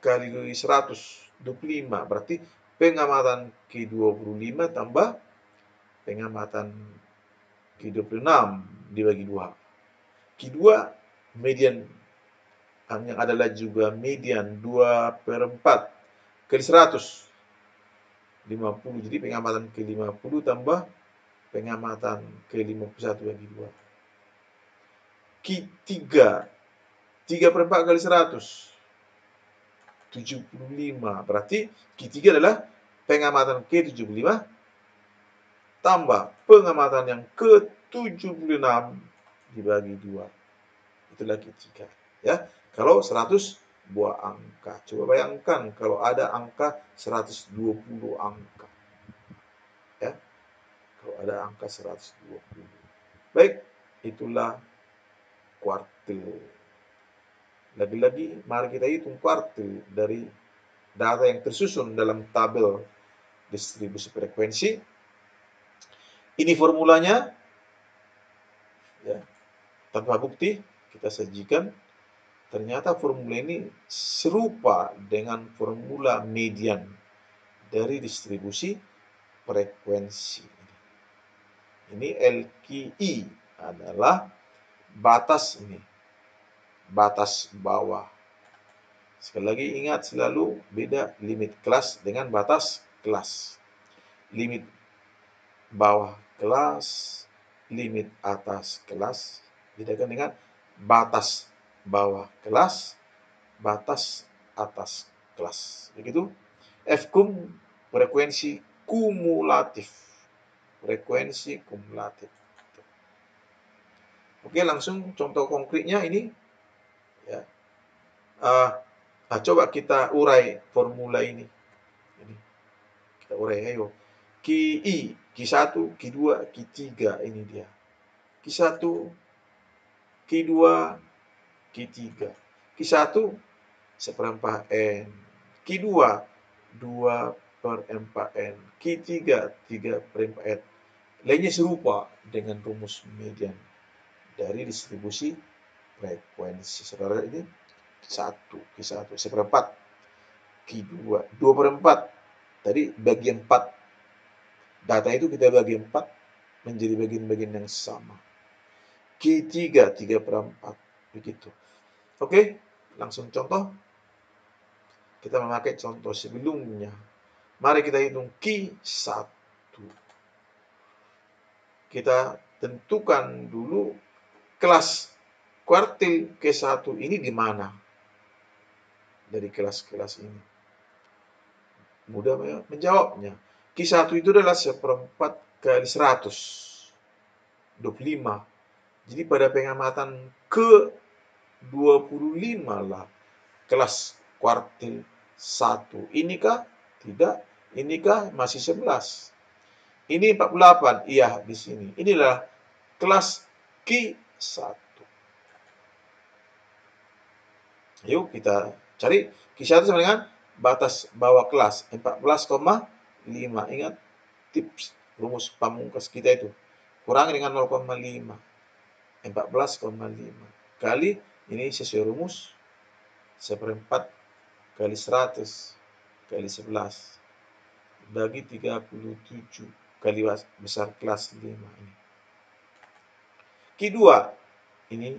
kali 100, 25. Berarti pengamatan Q25 tambah pengamatan Q26 dibagi 2. Q2 median yang adalah juga median 2/4 kali 100, 50. Jadi pengamatan ke-50 tambah pengamatan ke-51 bagi 2. Q3, 3/4 kali 100, 75. Berarti Q3 adalah pengamatan ke-75 tambah pengamatan yang ke-76 dibagi 2. Itulah Q3. Ya, kalau 100 buah angka. Coba bayangkan kalau ada angka 120 angka. Ya, kalau ada angka 120. Baik, itulah kuartil. Lagi-lagi mari kita hitung kuartil dari data yang tersusun dalam tabel distribusi frekuensi. Ini formulanya, ya, tanpa bukti kita sajikan. Ternyata formula ini serupa dengan formula median dari distribusi frekuensi. Ini LQI adalah batas ini, batas bawah. Sekali lagi ingat selalu beda limit kelas dengan batas kelas. Limit bawah kelas, limit atas kelas, bedakan dengan batas bawah kelas, batas atas kelas. Begitu. Fkum frekuensi kumulatif. Frekuensi kumulatif. Oke, langsung contoh konkretnya ini. Ya. Coba kita urai formula ini. Kita urai, ayo. QI, Q1, Q2, Q3, ini dia. Q1, Q2, Q3. Q1 1/4 N. Q2 2/4 N. Q3 3/4 N. Lainnya serupa dengan rumus median dari distribusi frekuensi. Saudara, ini Q1 1/4. Q2 2/4. Tadi bagi 4. Data itu kita bagi 4 menjadi bagian-bagian yang sama. Q3 3/4. Begitu. Oke, langsung contoh. Kita memakai contoh sebelumnya. Mari kita hitung Q1. Kita tentukan dulu kelas kuartil Q1 ini di mana dari kelas-kelas ini. Mudah menjawabnya. Q1 itu adalah 1/4 kali 100, 25. Jadi pada pengamatan ke-25 lah kelas kuartil 1. Inikah? Tidak. Inikah? Masih 11. Ini 48. Iya, di sini. Inilah kelas Q1. Yuk kita cari. Q1 sama dengan batas bawah kelas 14,5. Ingat tips rumus pamungkas kita itu. Kurangi dengan 0,5. 14,5 kali ini sesuai rumus 1/4 kali 100 kali 11 bagi 37 kali besar kelas 5 ini. Q2 ini,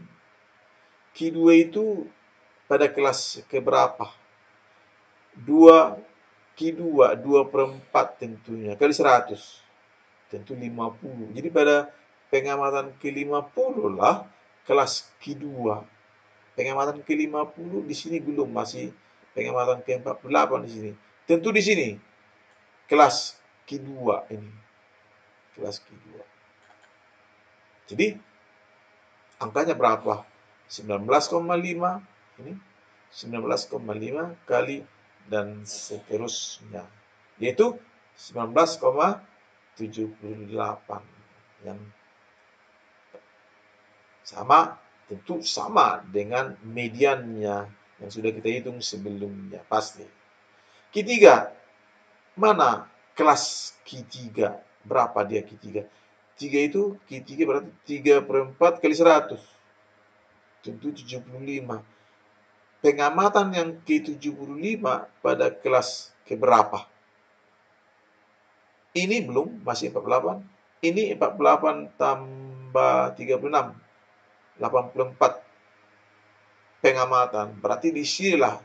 Q2 itu pada kelas keberapa? 2 Q2 2/4 tentunya kali 100 tentu 50. Jadi pada pengamatan ke-50 lah kelas Q2. Pengamatan ke-50 di sini belum, masih pengamatan ke-48 di sini. Tentu di sini kelas Q2 ini. Kelas Q2. Jadi angkanya berapa? 19,5 ini 19,5 kali dan seterusnya, yaitu 19,78 yang sama, tentu sama dengan mediannya yang sudah kita hitung sebelumnya pasti. Q3, mana kelas Q3? Berapa dia Q3? 3 itu Q3 berarti 3/4 kali 100. Tentu 75. Pengamatan yang ke-75 pada kelas keberapa? Ini belum, masih 48. Ini 48 tambah 36, 84 pengamatan. Berarti disinilah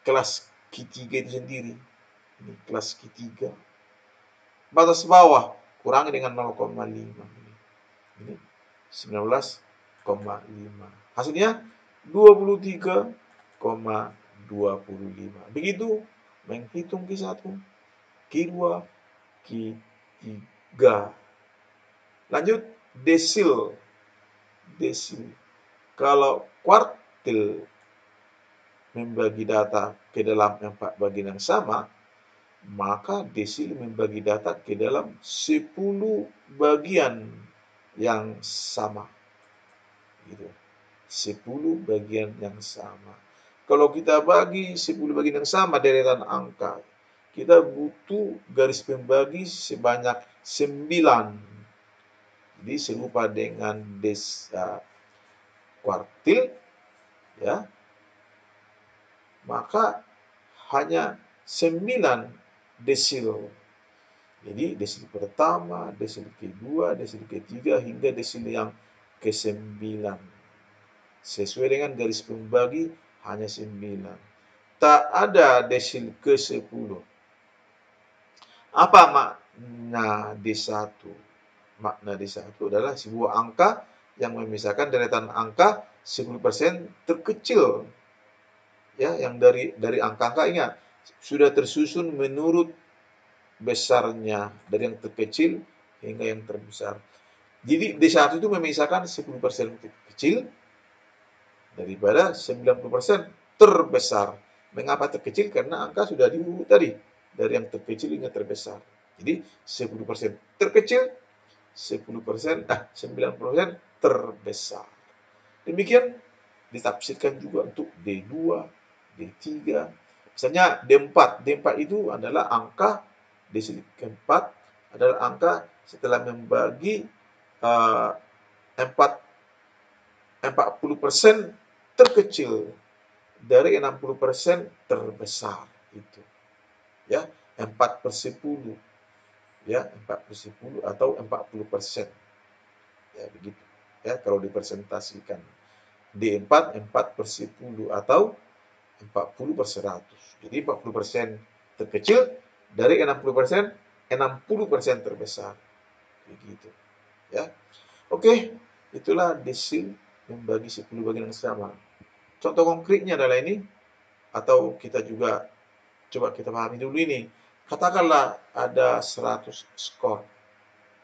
kelas Q3 itu sendiri. Ini kelas Q3. Batas bawah kurangi dengan 0,5. Ini 19,5. Hasilnya 23,25. Begitu menghitung Q1, Q2, Q3. Lanjut desil. Desil. Kalau kuartil membagi data ke dalam 4 bagian yang sama, maka desil membagi data ke dalam 10 bagian yang sama. Gitu. 10 bagian yang sama. Kalau kita bagi 10 bagian yang sama deretan angka, kita butuh garis pembagi sebanyak 9. Jadi serupa dengan kuartil, ya, maka hanya 9 desil. Jadi desil pertama, desil kedua, desil ketiga, hingga desil yang ke-9. Sesuai dengan garis pembagi hanya 9. Tak ada desil ke-10. Apa makna D1? Makna D1 adalah sebuah angka yang memisahkan deretan angka 10% terkecil. Ya, yang dari angka-angka, ingat, sudah tersusun menurut besarnya dari yang terkecil hingga yang terbesar. Jadi D1 itu memisahkan 10% terkecil daripada 90% terbesar. Mengapa terkecil? Karena angka sudah diurut tadi, dari yang terkecil hingga terbesar. Jadi 10% terkecil, 90% terbesar. Demikian ditafsirkan juga untuk D2, D3. Misalnya D4. D4 itu adalah angka, desil keempat adalah angka setelah membagi 40% terkecil dari 60% terbesar itu. Ya, 4/10. Ya, 4/10 atau 40%. Ya, begitu. Ya, kalau dipresentasikan. D4 4/10 atau 40/100. Jadi 40% terkecil dari 60%, 60% terbesar. Begitu. Ya. Oke, itulah desil membagi 10 bagian yang sama. Contoh konkretnya adalah ini, atau kita juga coba kita pahami dulu ini. Katakanlah ada 100 skor.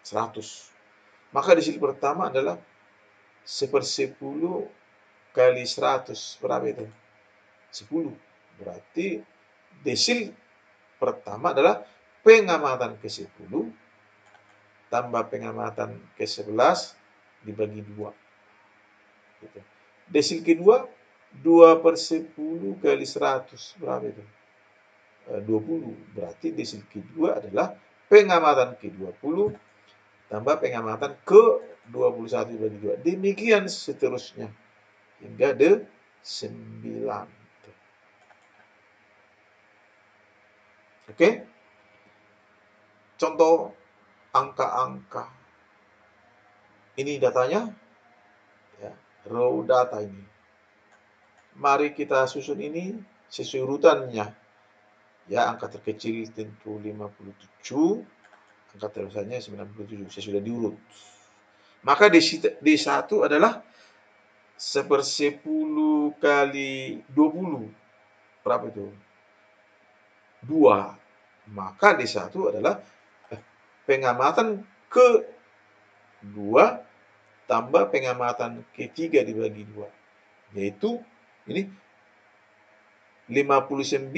100. Maka desil pertama adalah 1/10 kali 100. Berapa itu? 10. Berarti desil pertama adalah pengamatan ke-10 tambah pengamatan ke-11 dibagi 2. Gitu. Desil kedua 2/10 kali 100. Berapa itu? 20. Berarti desil kedua adalah pengamatan ke-20 tambah pengamatan ke-21 dibagi 2. Demikian seterusnya hingga D9. Oke? Contoh angka-angka. Ini datanya, ya, raw data ini. Mari kita susun ini sesuai urutannya. Ya, angka terkecil tentu 57, angka terbesarnya 97. Saya sudah diurut. Maka D1 adalah 1/10 kali 20. Berapa itu? 2. Maka D1 adalah pengamatan ke-2 tambah pengamatan ke-3 dibagi 2. Yaitu ini 59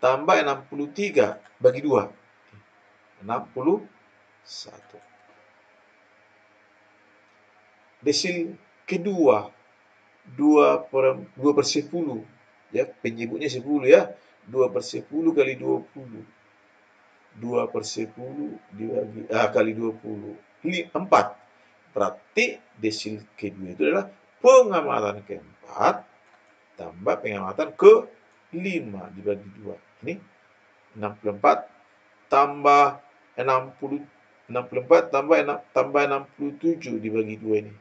tambah 63 bagi 2. 61. Desil kedua 2/10, ya, penyebutnya 10 ya. 2/10 kali 20. 2/10 kali 20. 4. Berarti desil kedua itu adalah pengamatan ke-4 tambah pengamatan ke-5 dibagi 2. Ini 64 tambah 60, 64 tambah 67 dibagi 2 ini.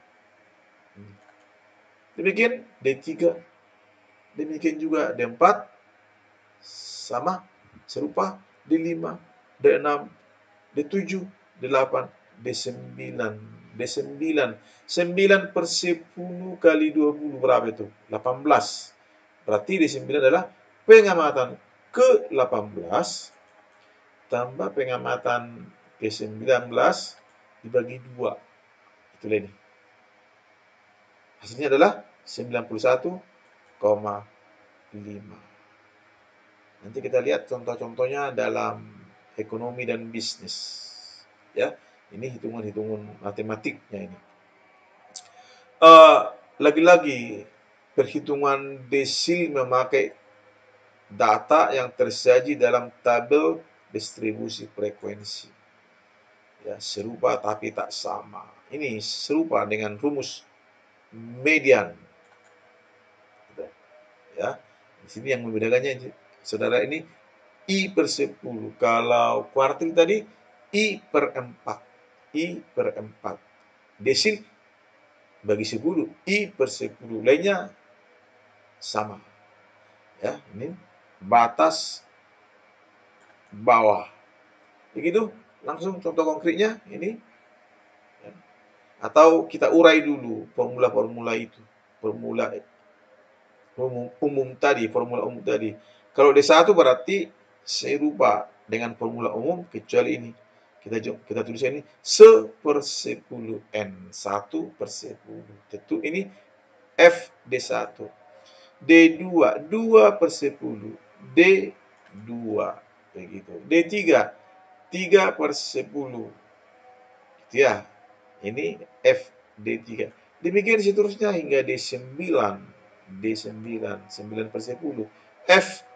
Demikian D3, demikian juga D4 sama serupa, D5, D6, D7, D8, D9. 9/10 kali 20 berapa itu? 18. Berarti D9 adalah pengamatan ke-18 tambah pengamatan ke-19 dibagi 2. Itulah ini. Hasilnya adalah 91,5. Nanti kita lihat contoh-contohnya dalam ekonomi dan bisnis. Ya, ini hitungan-hitungan matematiknya ini. Lagi-lagi perhitungan desil memakai data yang tersaji dalam tabel distribusi frekuensi. Ya, serupa tapi tak sama. Ini serupa dengan rumus median. Ya, di sini yang membedakannya, saudara, ini I/10. Kalau kuartil tadi I/4. I/4. Desil bagi 10, I/10. Lainnya sama. Ya, ini batas bawah. Begitu, langsung contoh konkretnya ini. Ya. Atau kita urai dulu formula-formula itu. Formula umum tadi. Kalau D1 berarti serupa dengan formula umum kecuali ini. Kita tulis ini 1/10 N. 1/10. Tentu ini F D1. D2 2/10. D2 begitu. D3 3/10. Ya, ini F D3. Demikian seterusnya hingga D9. 9/10. F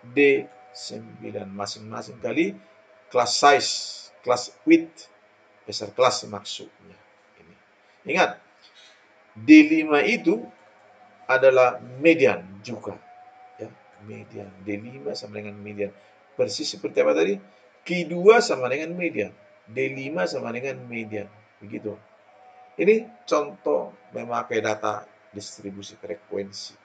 D9. Masing-masing kali kelas size, kelas width, besar kelas maksudnya. Ini. Ingat, D5 itu adalah median juga. Ya, median. D5 sama dengan median. Persis seperti apa tadi? Q2 sama dengan median. D5 sama dengan median. Begitu. Ini contoh memakai data distribusi frekuensi.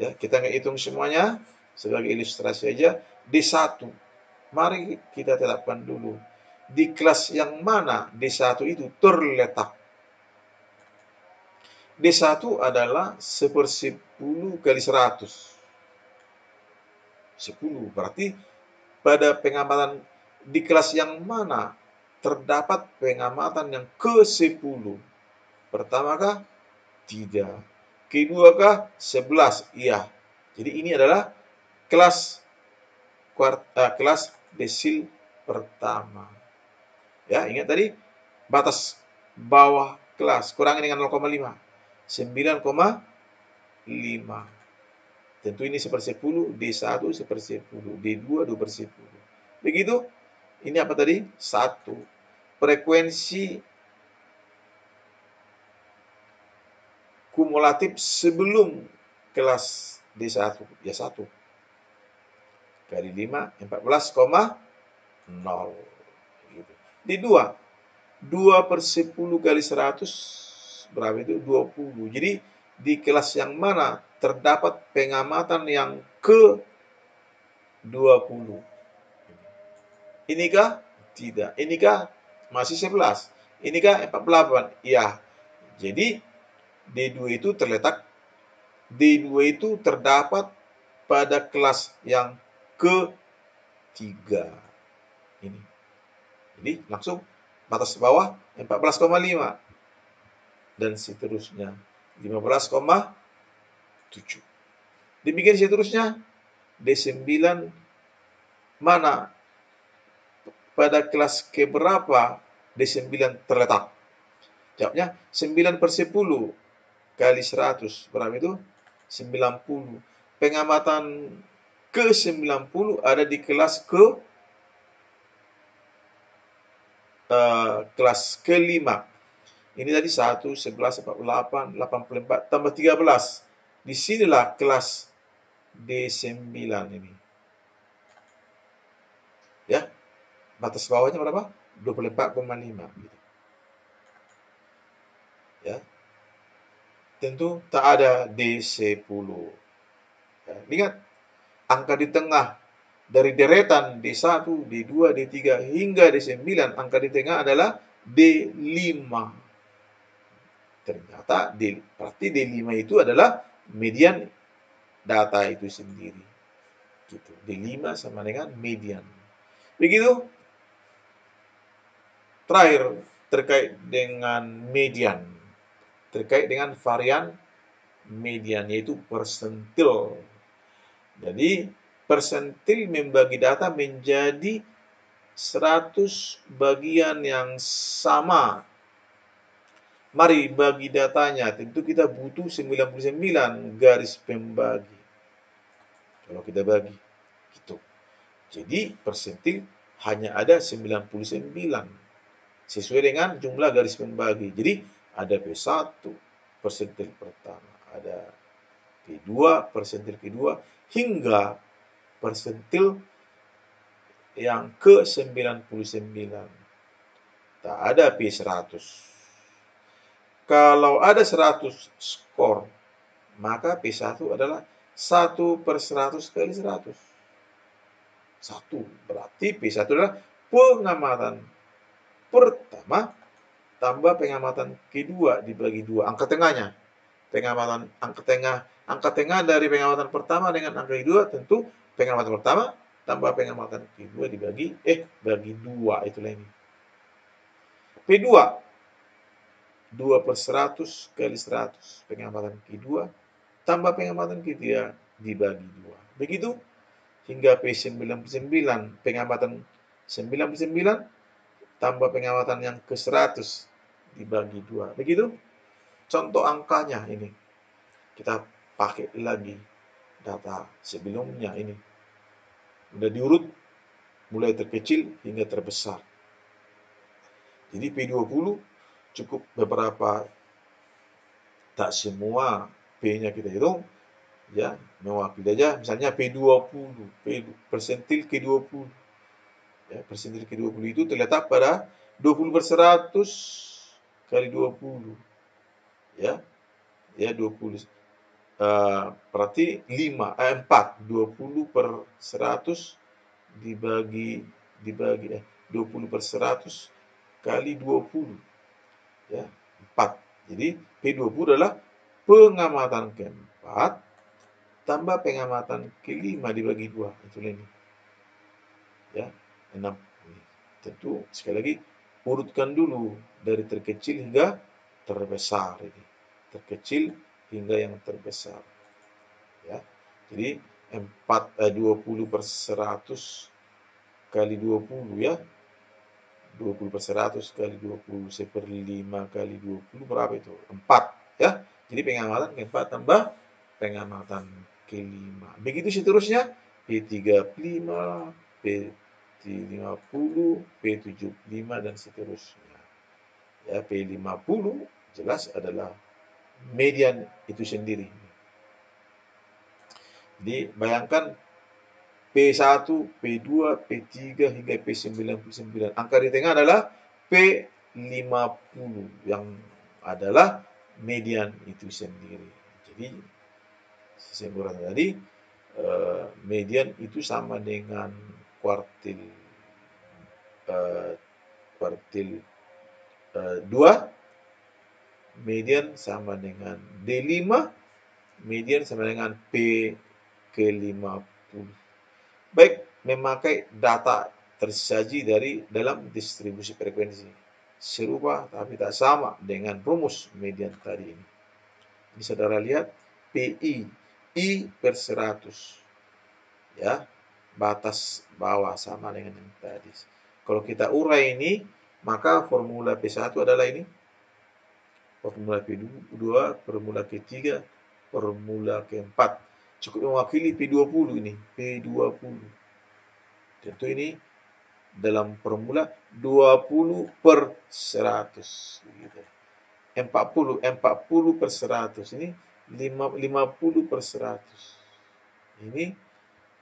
Ya, kita nggak hitung semuanya, sebagai ilustrasi aja. D1, mari kita tetapkan dulu di kelas yang mana D1 itu terletak. D1 adalah 1/10 kali 100. 10, berarti pada pengamatan di kelas yang mana terdapat pengamatan yang ke-10. Pertamakah? Tidak. Kedua 11? Iya. Jadi ini adalah kelas desil pertama. Ya, ingat tadi batas bawah kelas kurangi dengan 0,5. 9,5. Tentu ini 1/10, D1 1/10, D2 2/10. Begitu. Ini apa tadi? 1. Frekuensi kumulatif sebelum kelas D1, ya 1 kali 5, 14,0. Gitu. D2, 2/10 kali 100, berapa itu? 20. Jadi di kelas yang mana terdapat pengamatan yang ke-20. Inikah? Tidak. Inikah? Masih 11. Inikah 48? Ya. Jadi D2 itu terdapat pada kelas yang ketiga. Ini. Jadi langsung batas bawah 14,5 dan seterusnya 15,7. Demikian seterusnya D9 mana pada kelas keberapa D9 terletak? Jawabnya 9/10 kali 100. Berapa itu? 90. Pengamatan ke-90 ada di kelas kelas kelima. Ini tadi 1, 11, 48, 84, tambah 13. Disinilah kelas D9 ini. Ya, batas bawahnya berapa? 24,5. Gitu. Ya, tentu tak ada D10. Ya, lihat, angka di tengah dari deretan D1, D2, D3 hingga D9, angka di tengah adalah D5. Ternyata berarti D5 itu adalah median data itu sendiri. Gitu. D5 sama dengan median. Begitu. Terakhir, terkait dengan median. Terkait dengan varian median, yaitu persentil. Jadi, persentil membagi data menjadi 100 bagian yang sama. Mari bagi datanya. Tentu kita butuh 99 garis pembagi. Kalau kita bagi. Gitu. Jadi, persentil hanya ada 99. Sesuai dengan jumlah garis pembagi. Jadi, ada P1 persentil pertama. Ada P2 persentil kedua. Hingga persentil yang ke-99. Tak ada P100. Kalau ada 100 skor, maka P1 adalah 1/100 kali 100. 1. Berarti P1 adalah pengamatan pertama tambah pengamatan kedua dibagi 2. Angka tengahnya. Angka tengah dari pengamatan pertama dengan angka kedua tentu pengamatan pertama tambah pengamatan kedua bagi 2. Itulah ini. P2 2/100 kali 100 pengamatan kedua tambah pengamatan ketiga dibagi 2. Begitu hingga P99 pengamatan 99 tambah pengamatan yang ke-100 dibagi 2. Begitu contoh angkanya ini. Kita pakai lagi data sebelumnya ini. Sudah diurut mulai terkecil hingga terbesar. Jadi P20 cukup beberapa, tak semua P-nya kita hitung, ya, mewakili aja misalnya P20, persentil ke-20. Ya, persentil ke-20 itu terletak pada 20/100 kali 20. Ya, 20. Berarti 4. 20/100 dibagi 20/100 kali 20. Ya, 4. Jadi P20 adalah pengamatan keempat tambah pengamatan kelima dibagi 2. Itulah ini. Ya, 6. Tentu sekali lagi urutkan dulu dari terkecil hingga terbesar ini. Terkecil hingga yang terbesar. Ya. Jadi 20/100 kali 20 ya. 20/100 kali 20 1/5 kali 20 berapa itu? 4 ya. Jadi pengamatan keempat tambah pengamatan kelima. Begitu seterusnya P35, P50, P75 dan seterusnya. Ya, P50 jelas adalah median itu sendiri. Jadi bayangkan P1, P2, P3 hingga P99. Angka di tengah adalah P50 yang adalah median itu sendiri. Jadi kesimpulan tadi median itu sama dengan kuartil 2, median sama dengan D5, median sama dengan P50. ke 50. Baik, memakai data tersaji dari dalam distribusi frekuensi. Serupa tapi tak sama dengan rumus median tadi ini. Ini saudara lihat PI, I per 100. Ya, batas bawah sama dengan yang tadi. Kalau kita urai ini, maka formula P1 adalah ini. Formula P2, formula P3, formula P4. Cukup mewakili P20 ini, P20. Tentu ini dalam formula 20 per 100. Begitu. 40 per 100. Ini 50 per 100. Ini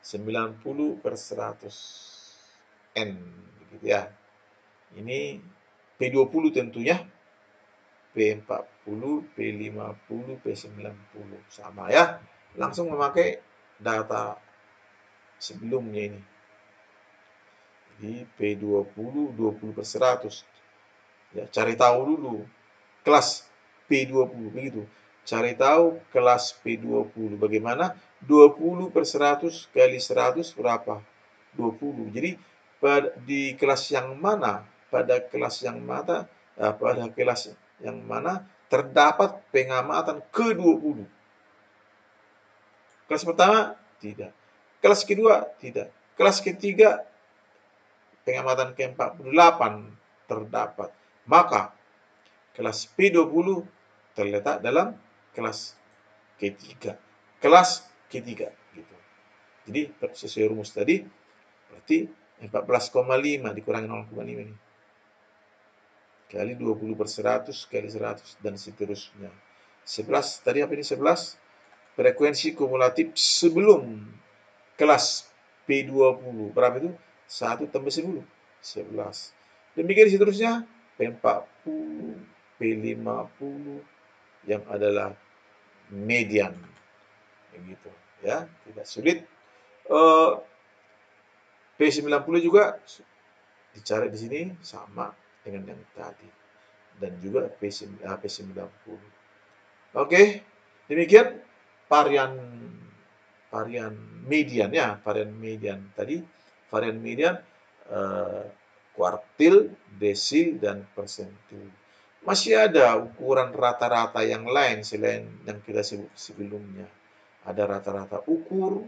90 per 100 N, begitu ya. Ini P20 tentunya, P40, P50, P90 sama ya. Langsung memakai data sebelumnya ini. Jadi P20 20 per 100. Ya, cari tahu dulu kelas P20 begitu. Cari tahu kelas P20 bagaimana? 20 per 100 kali 100 berapa? 20. Jadi di kelas yang mana? Pada kelas yang mana terdapat pengamatan ke-20. Kelas pertama tidak. Kelas kedua tidak. Kelas ketiga pengamatan ke-48 terdapat. Maka kelas P20 terletak dalam kelas ketiga. Kelas ketiga gitu. Jadi sesuai rumus tadi berarti 14,5 dikurangi 0,5 ini. Kali 20 per 100 kali 100 dan seterusnya. 11 tadi apa ini 11? Frekuensi kumulatif sebelum kelas P20. Berapa itu? 1 tambah 10. 11. Demikian seterusnya. P40, P50 yang adalah median. Begitu ya, tidak sulit. P90 juga dicari di sini sama dengan yang tadi. Dan juga P90. Oke, demikian varian median ya, varian median tadi. Varian median kuartil, desil, dan persentil. Masih ada ukuran rata-rata yang lain selain yang kita sebut sebelumnya. Ada rata-rata ukur,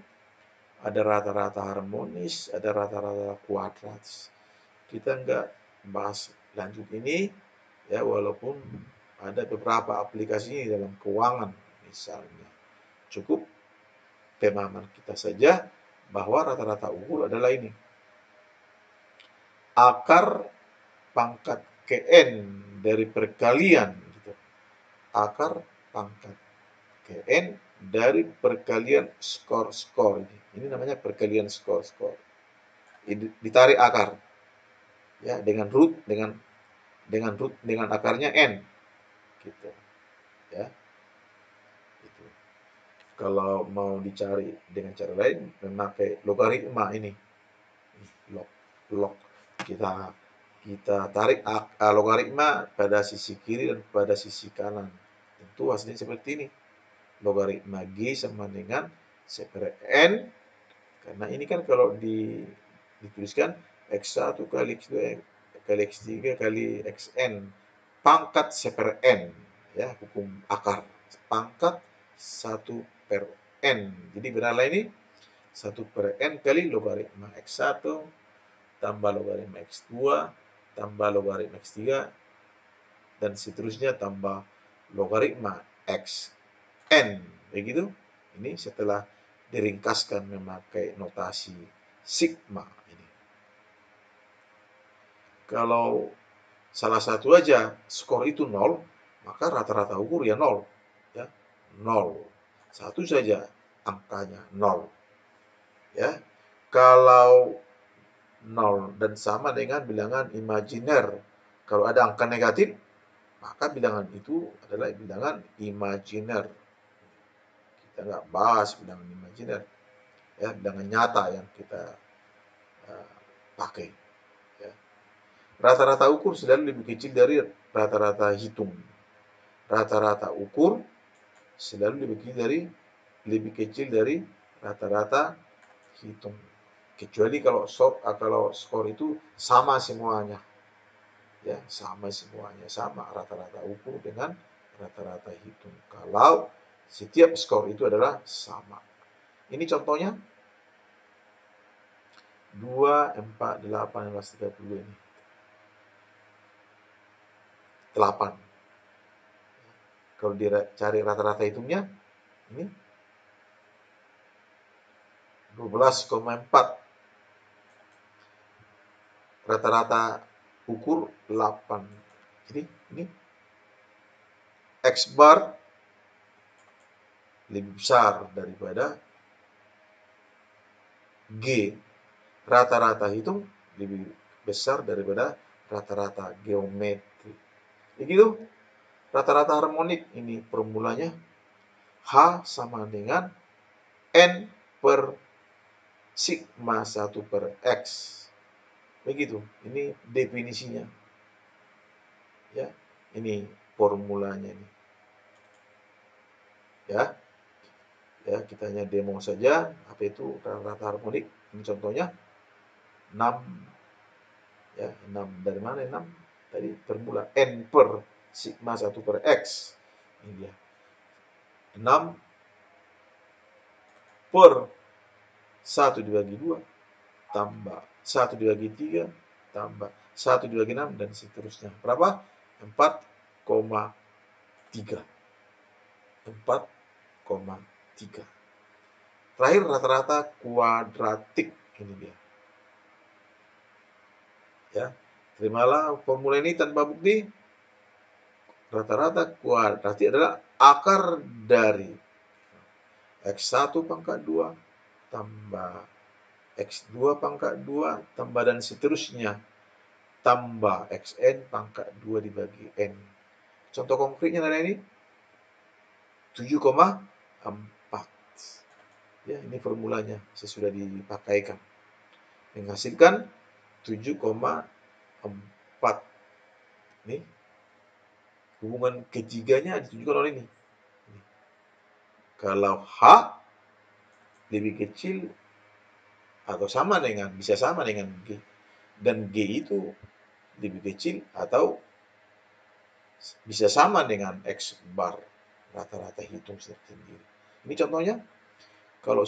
ada rata-rata harmonis, ada rata-rata kuadrat. Kita nggak bahas lanjut ini, ya walaupun ada beberapa aplikasi dalam keuangan misalnya. Cukup pemahaman kita saja bahwa rata-rata ukur adalah ini. Akar pangkat Kn dari perkalian gitu. Akar pangkat Kn dari perkalian skor-skor ini. Ini namanya perkalian skor-skor. Ditarik akar ya dengan root dengan akarnya n gitu ya. Gitu. Kalau mau dicari dengan cara lain memakai logaritma ini. Log. Kita tarik logaritma pada sisi kiri dan pada sisi kanan. Tentu hasilnya seperti ini. Logaritma G sama dengan 1/n. Karena ini kan kalau dituliskan X1 kali X2 kali X3 kali Xn. Pangkat 1/n. Ya, hukum akar. Pangkat 1/n. Jadi beralah ini 1/n kali logaritma X1 tambah logaritma X2 tambah logaritma X3 dan seterusnya tambah logaritma Xn. Begitu. Ini setelah diringkaskan memakai notasi sigma ini. Kalau salah satu aja skor itu 0, maka rata-rata ukur ya 0. Ya, 0. Satu saja angkanya 0. Ya. Kalau 0 dan sama dengan bilangan imajiner. Kalau ada angka negatif, maka bilangan itu adalah bilangan imajiner. Kita nggak bahas bilangan imajiner. Ya, bilangan nyata yang kita pakai. Ya. Rata-rata ukur selalu lebih kecil dari rata-rata hitung. Rata-rata ukur selalu lebih kecil dari rata-rata hitung. Kecuali kalau skor itu sama semuanya. Ya, sama semuanya, sama rata-rata ukur dengan rata-rata hitung. Kalau setiap skor itu adalah sama. Ini contohnya 2, 4, 8, 30 ini. 8. Kalau dicari rata-rata hitungnya, ini 12,4. Rata-rata ukur 8. Jadi ini X bar lebih besar daripada G. Rata-rata hitung lebih besar daripada rata-rata geometri. Begitu. Rata-rata harmonik ini formulanya H sama dengan N per sigma 1 per X. Begitu. Ini definisinya. Ya, ini formulanya ini. Ya. Ya, kita hanya demo saja apa itu rata-rata harmonik. Ini contohnya 6. Ya, 6 dari mana 6? Tadi formula N per sigma 1 per X. Ini dia. 6 per 1 dibagi 2 tambah 1 dibagi 3 tambah 1 dibagi 6 dan seterusnya. Berapa? 4,3. 4,3. Terakhir rata-rata kuadratik ini dia. Ya. Terimalah formula ini tanpa bukti. Rata-rata kuadratik adalah akar dari X1 pangkat 2 tambah X2 pangkat 2 tambah dan seterusnya tambah Xn pangkat 2 dibagi N. Contoh konkretnya adalah ini 7,4. Ya, ini formulanya sesudah dipakaikan. Menghasilkan 7,4. Ini hubungan ketiganya ditunjukkan oleh ini. Kalau H lebih kecil atau sama dengan, bisa sama dengan G. Dan G itu lebih kecil atau bisa sama dengan X bar. Rata-rata hitung sendiri. Ini contohnya, kalau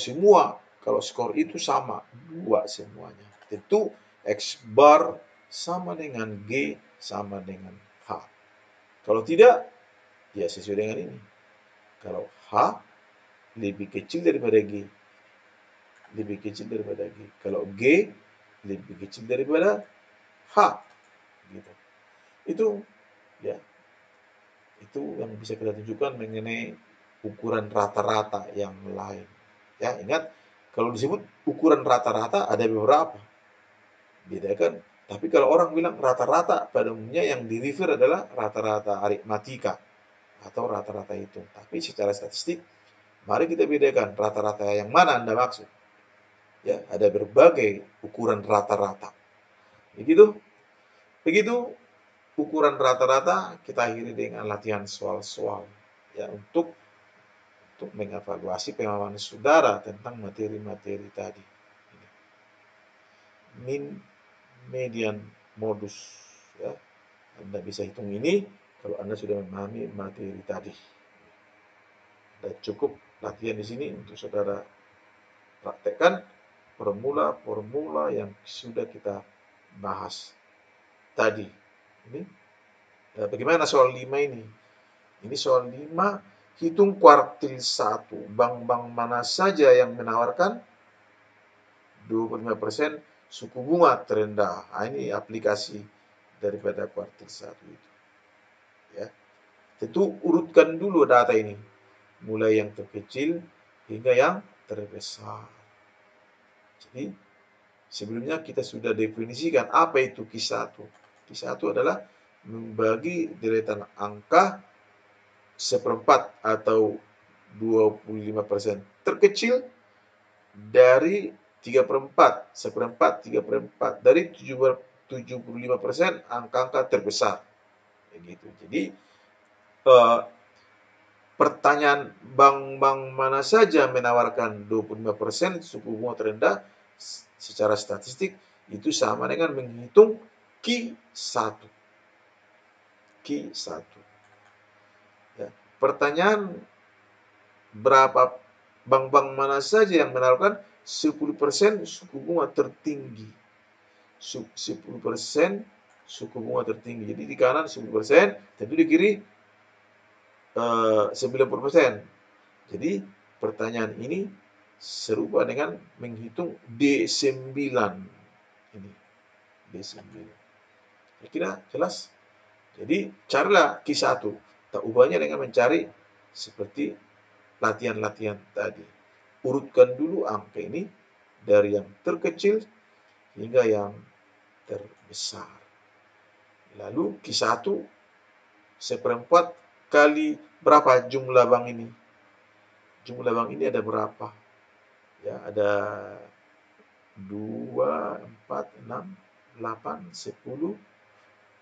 skor itu sama, 2 semuanya. Tentu X bar sama dengan G sama dengan H. Kalau tidak, ya sesuai dengan ini. Kalau H lebih kecil daripada G, lebih kecil daripada G. Kalau G lebih kecil daripada H, gitu. Itu ya, itu yang bisa kita tunjukkan mengenai ukuran rata-rata yang lain. Ya, ingat kalau disebut ukuran rata-rata ada beberapa. Bedakan. Tapi kalau orang bilang rata-rata, pada umumnya yang di-refer adalah rata-rata aritmatika atau rata-rata hitung. Tapi secara statistik, mari kita bedakan rata-rata yang mana Anda maksud. Ya, ada berbagai ukuran rata-rata. Begitu ukuran rata-rata, kita akhiri dengan latihan soal-soal ya untuk mengevaluasi pemahaman saudara tentang materi-materi tadi. Min, median, modus ya. Anda bisa hitung ini kalau Anda sudah memahami materi tadi. Dan cukup latihan di sini untuk saudara praktekkan formula-formula yang sudah kita bahas tadi. Ini bagaimana soal 5 ini? Ini soal 5, hitung kuartil 1. Bank-bank mana saja yang menawarkan 25% suku bunga terendah. Nah, ini aplikasi daripada kuartil 1 itu. Ya. Tentu urutkan dulu data ini. Mulai yang terkecil hingga yang terbesar. Jadi, sebelumnya kita sudah definisikan apa itu Q1. Q1 adalah membagi deretan angka seperempat atau 25% terkecil dari 3/4, seperempat, 3/4 dari 75% angka-angka terbesar. Begitu. Jadi pertanyaan bank-bank mana saja menawarkan 25% suku bunga terendah secara statistik, itu sama dengan menghitung Q1. Q1. Ya. Pertanyaan berapa bank-bank mana saja yang menawarkan 10% suku bunga tertinggi. 10% suku bunga tertinggi. Jadi di kanan 10%, tapi di kiri 90%. Jadi pertanyaan ini serupa dengan menghitung D9 ini. D9. Kira jelas? Jadi carilah Q1. Tak ubahnya dengan mencari seperti latihan-latihan tadi. Urutkan dulu angka ini dari yang terkecil hingga yang terbesar. Lalu Q1 seperempat kali berapa jumlah bank ini? Jumlah bank ini ada berapa? Ya, ada 2, 4, 6, 8, 10,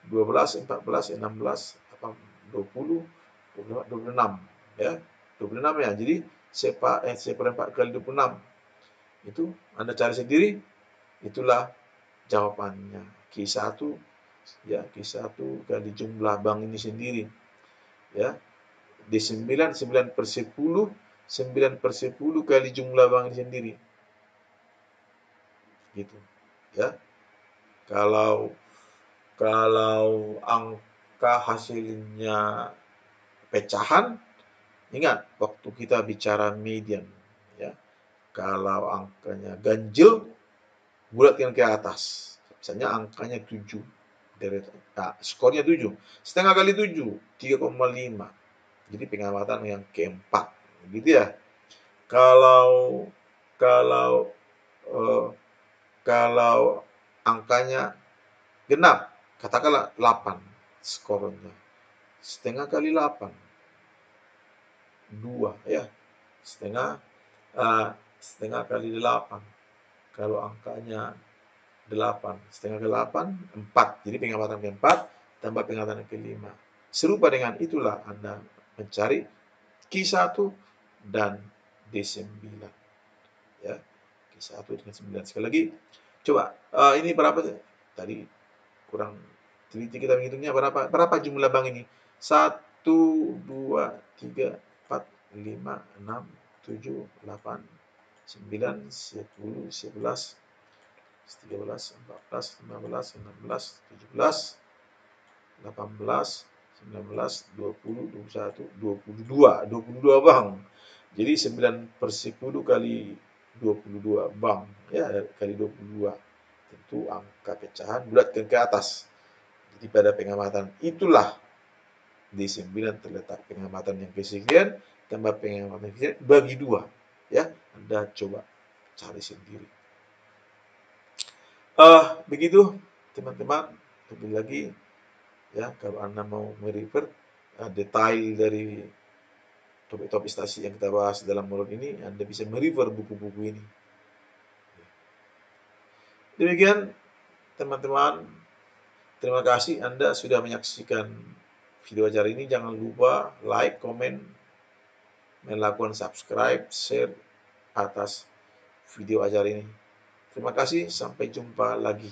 12, 14, 16, 20, 26. Ya, 26 ya. Jadi seperempat kali 26. Itu Anda cari sendiri. Itulah jawabannya. Q1 ya, Q1 kali jumlah bank ini sendiri. Ya. D9 9/10, 9/10 kali jumlah bank ini sendiri. Gitu. Ya. Kalau angka hasilnya pecahan, ingat waktu kita bicara median, ya. Kalau angkanya ganjil, bulatkan ke atas. Misalnya angkanya 7. Nah, skornya 7. Setengah kali 7, 3,5. Jadi pengamatan yang keempat. Gitu ya. Kalau angkanya genap, katakanlah 8 skornya. Setengah kali 8, 2 ya. Setengah kali 8. Kalau angkanya 8, setengah ke 8, 4. Jadi pengamatan ke-4 tambah pengamatan ke-5. Serupa dengan itulah Anda mencari Q1 dan D9. Ya. Q1 dengan 9. Sekali lagi, coba ini berapa tadi kurang teliti kita menghitungnya berapa jumlah bank ini? 1, 2, 3, 4, 5, 6, 7, 8, 9, 10, 11, 13, 14, 15, 16, 17, 18, 19, 20, 21, 22 bank. Jadi 9/10 kali 22 bank, ya, kali 22. Tentu angka pecahan bulatkan ke atas. Jadi pada pengamatan itulah D9 terletak pengamatan yang kesekian tambah pengamatan yang kesekian bagi 2. Ya, Anda coba cari sendiri. Begitu teman-teman. Lebih lagi ya, kalau Anda mau merefer detail dari topik-topik statistik yang kita bahas dalam modul ini, Anda bisa merefer buku-buku ini. Demikian teman-teman, terima kasih Anda sudah menyaksikan video acara ini. Jangan lupa like, komen, melakukan subscribe, share atas video acara ini. Terima kasih, sampai jumpa lagi.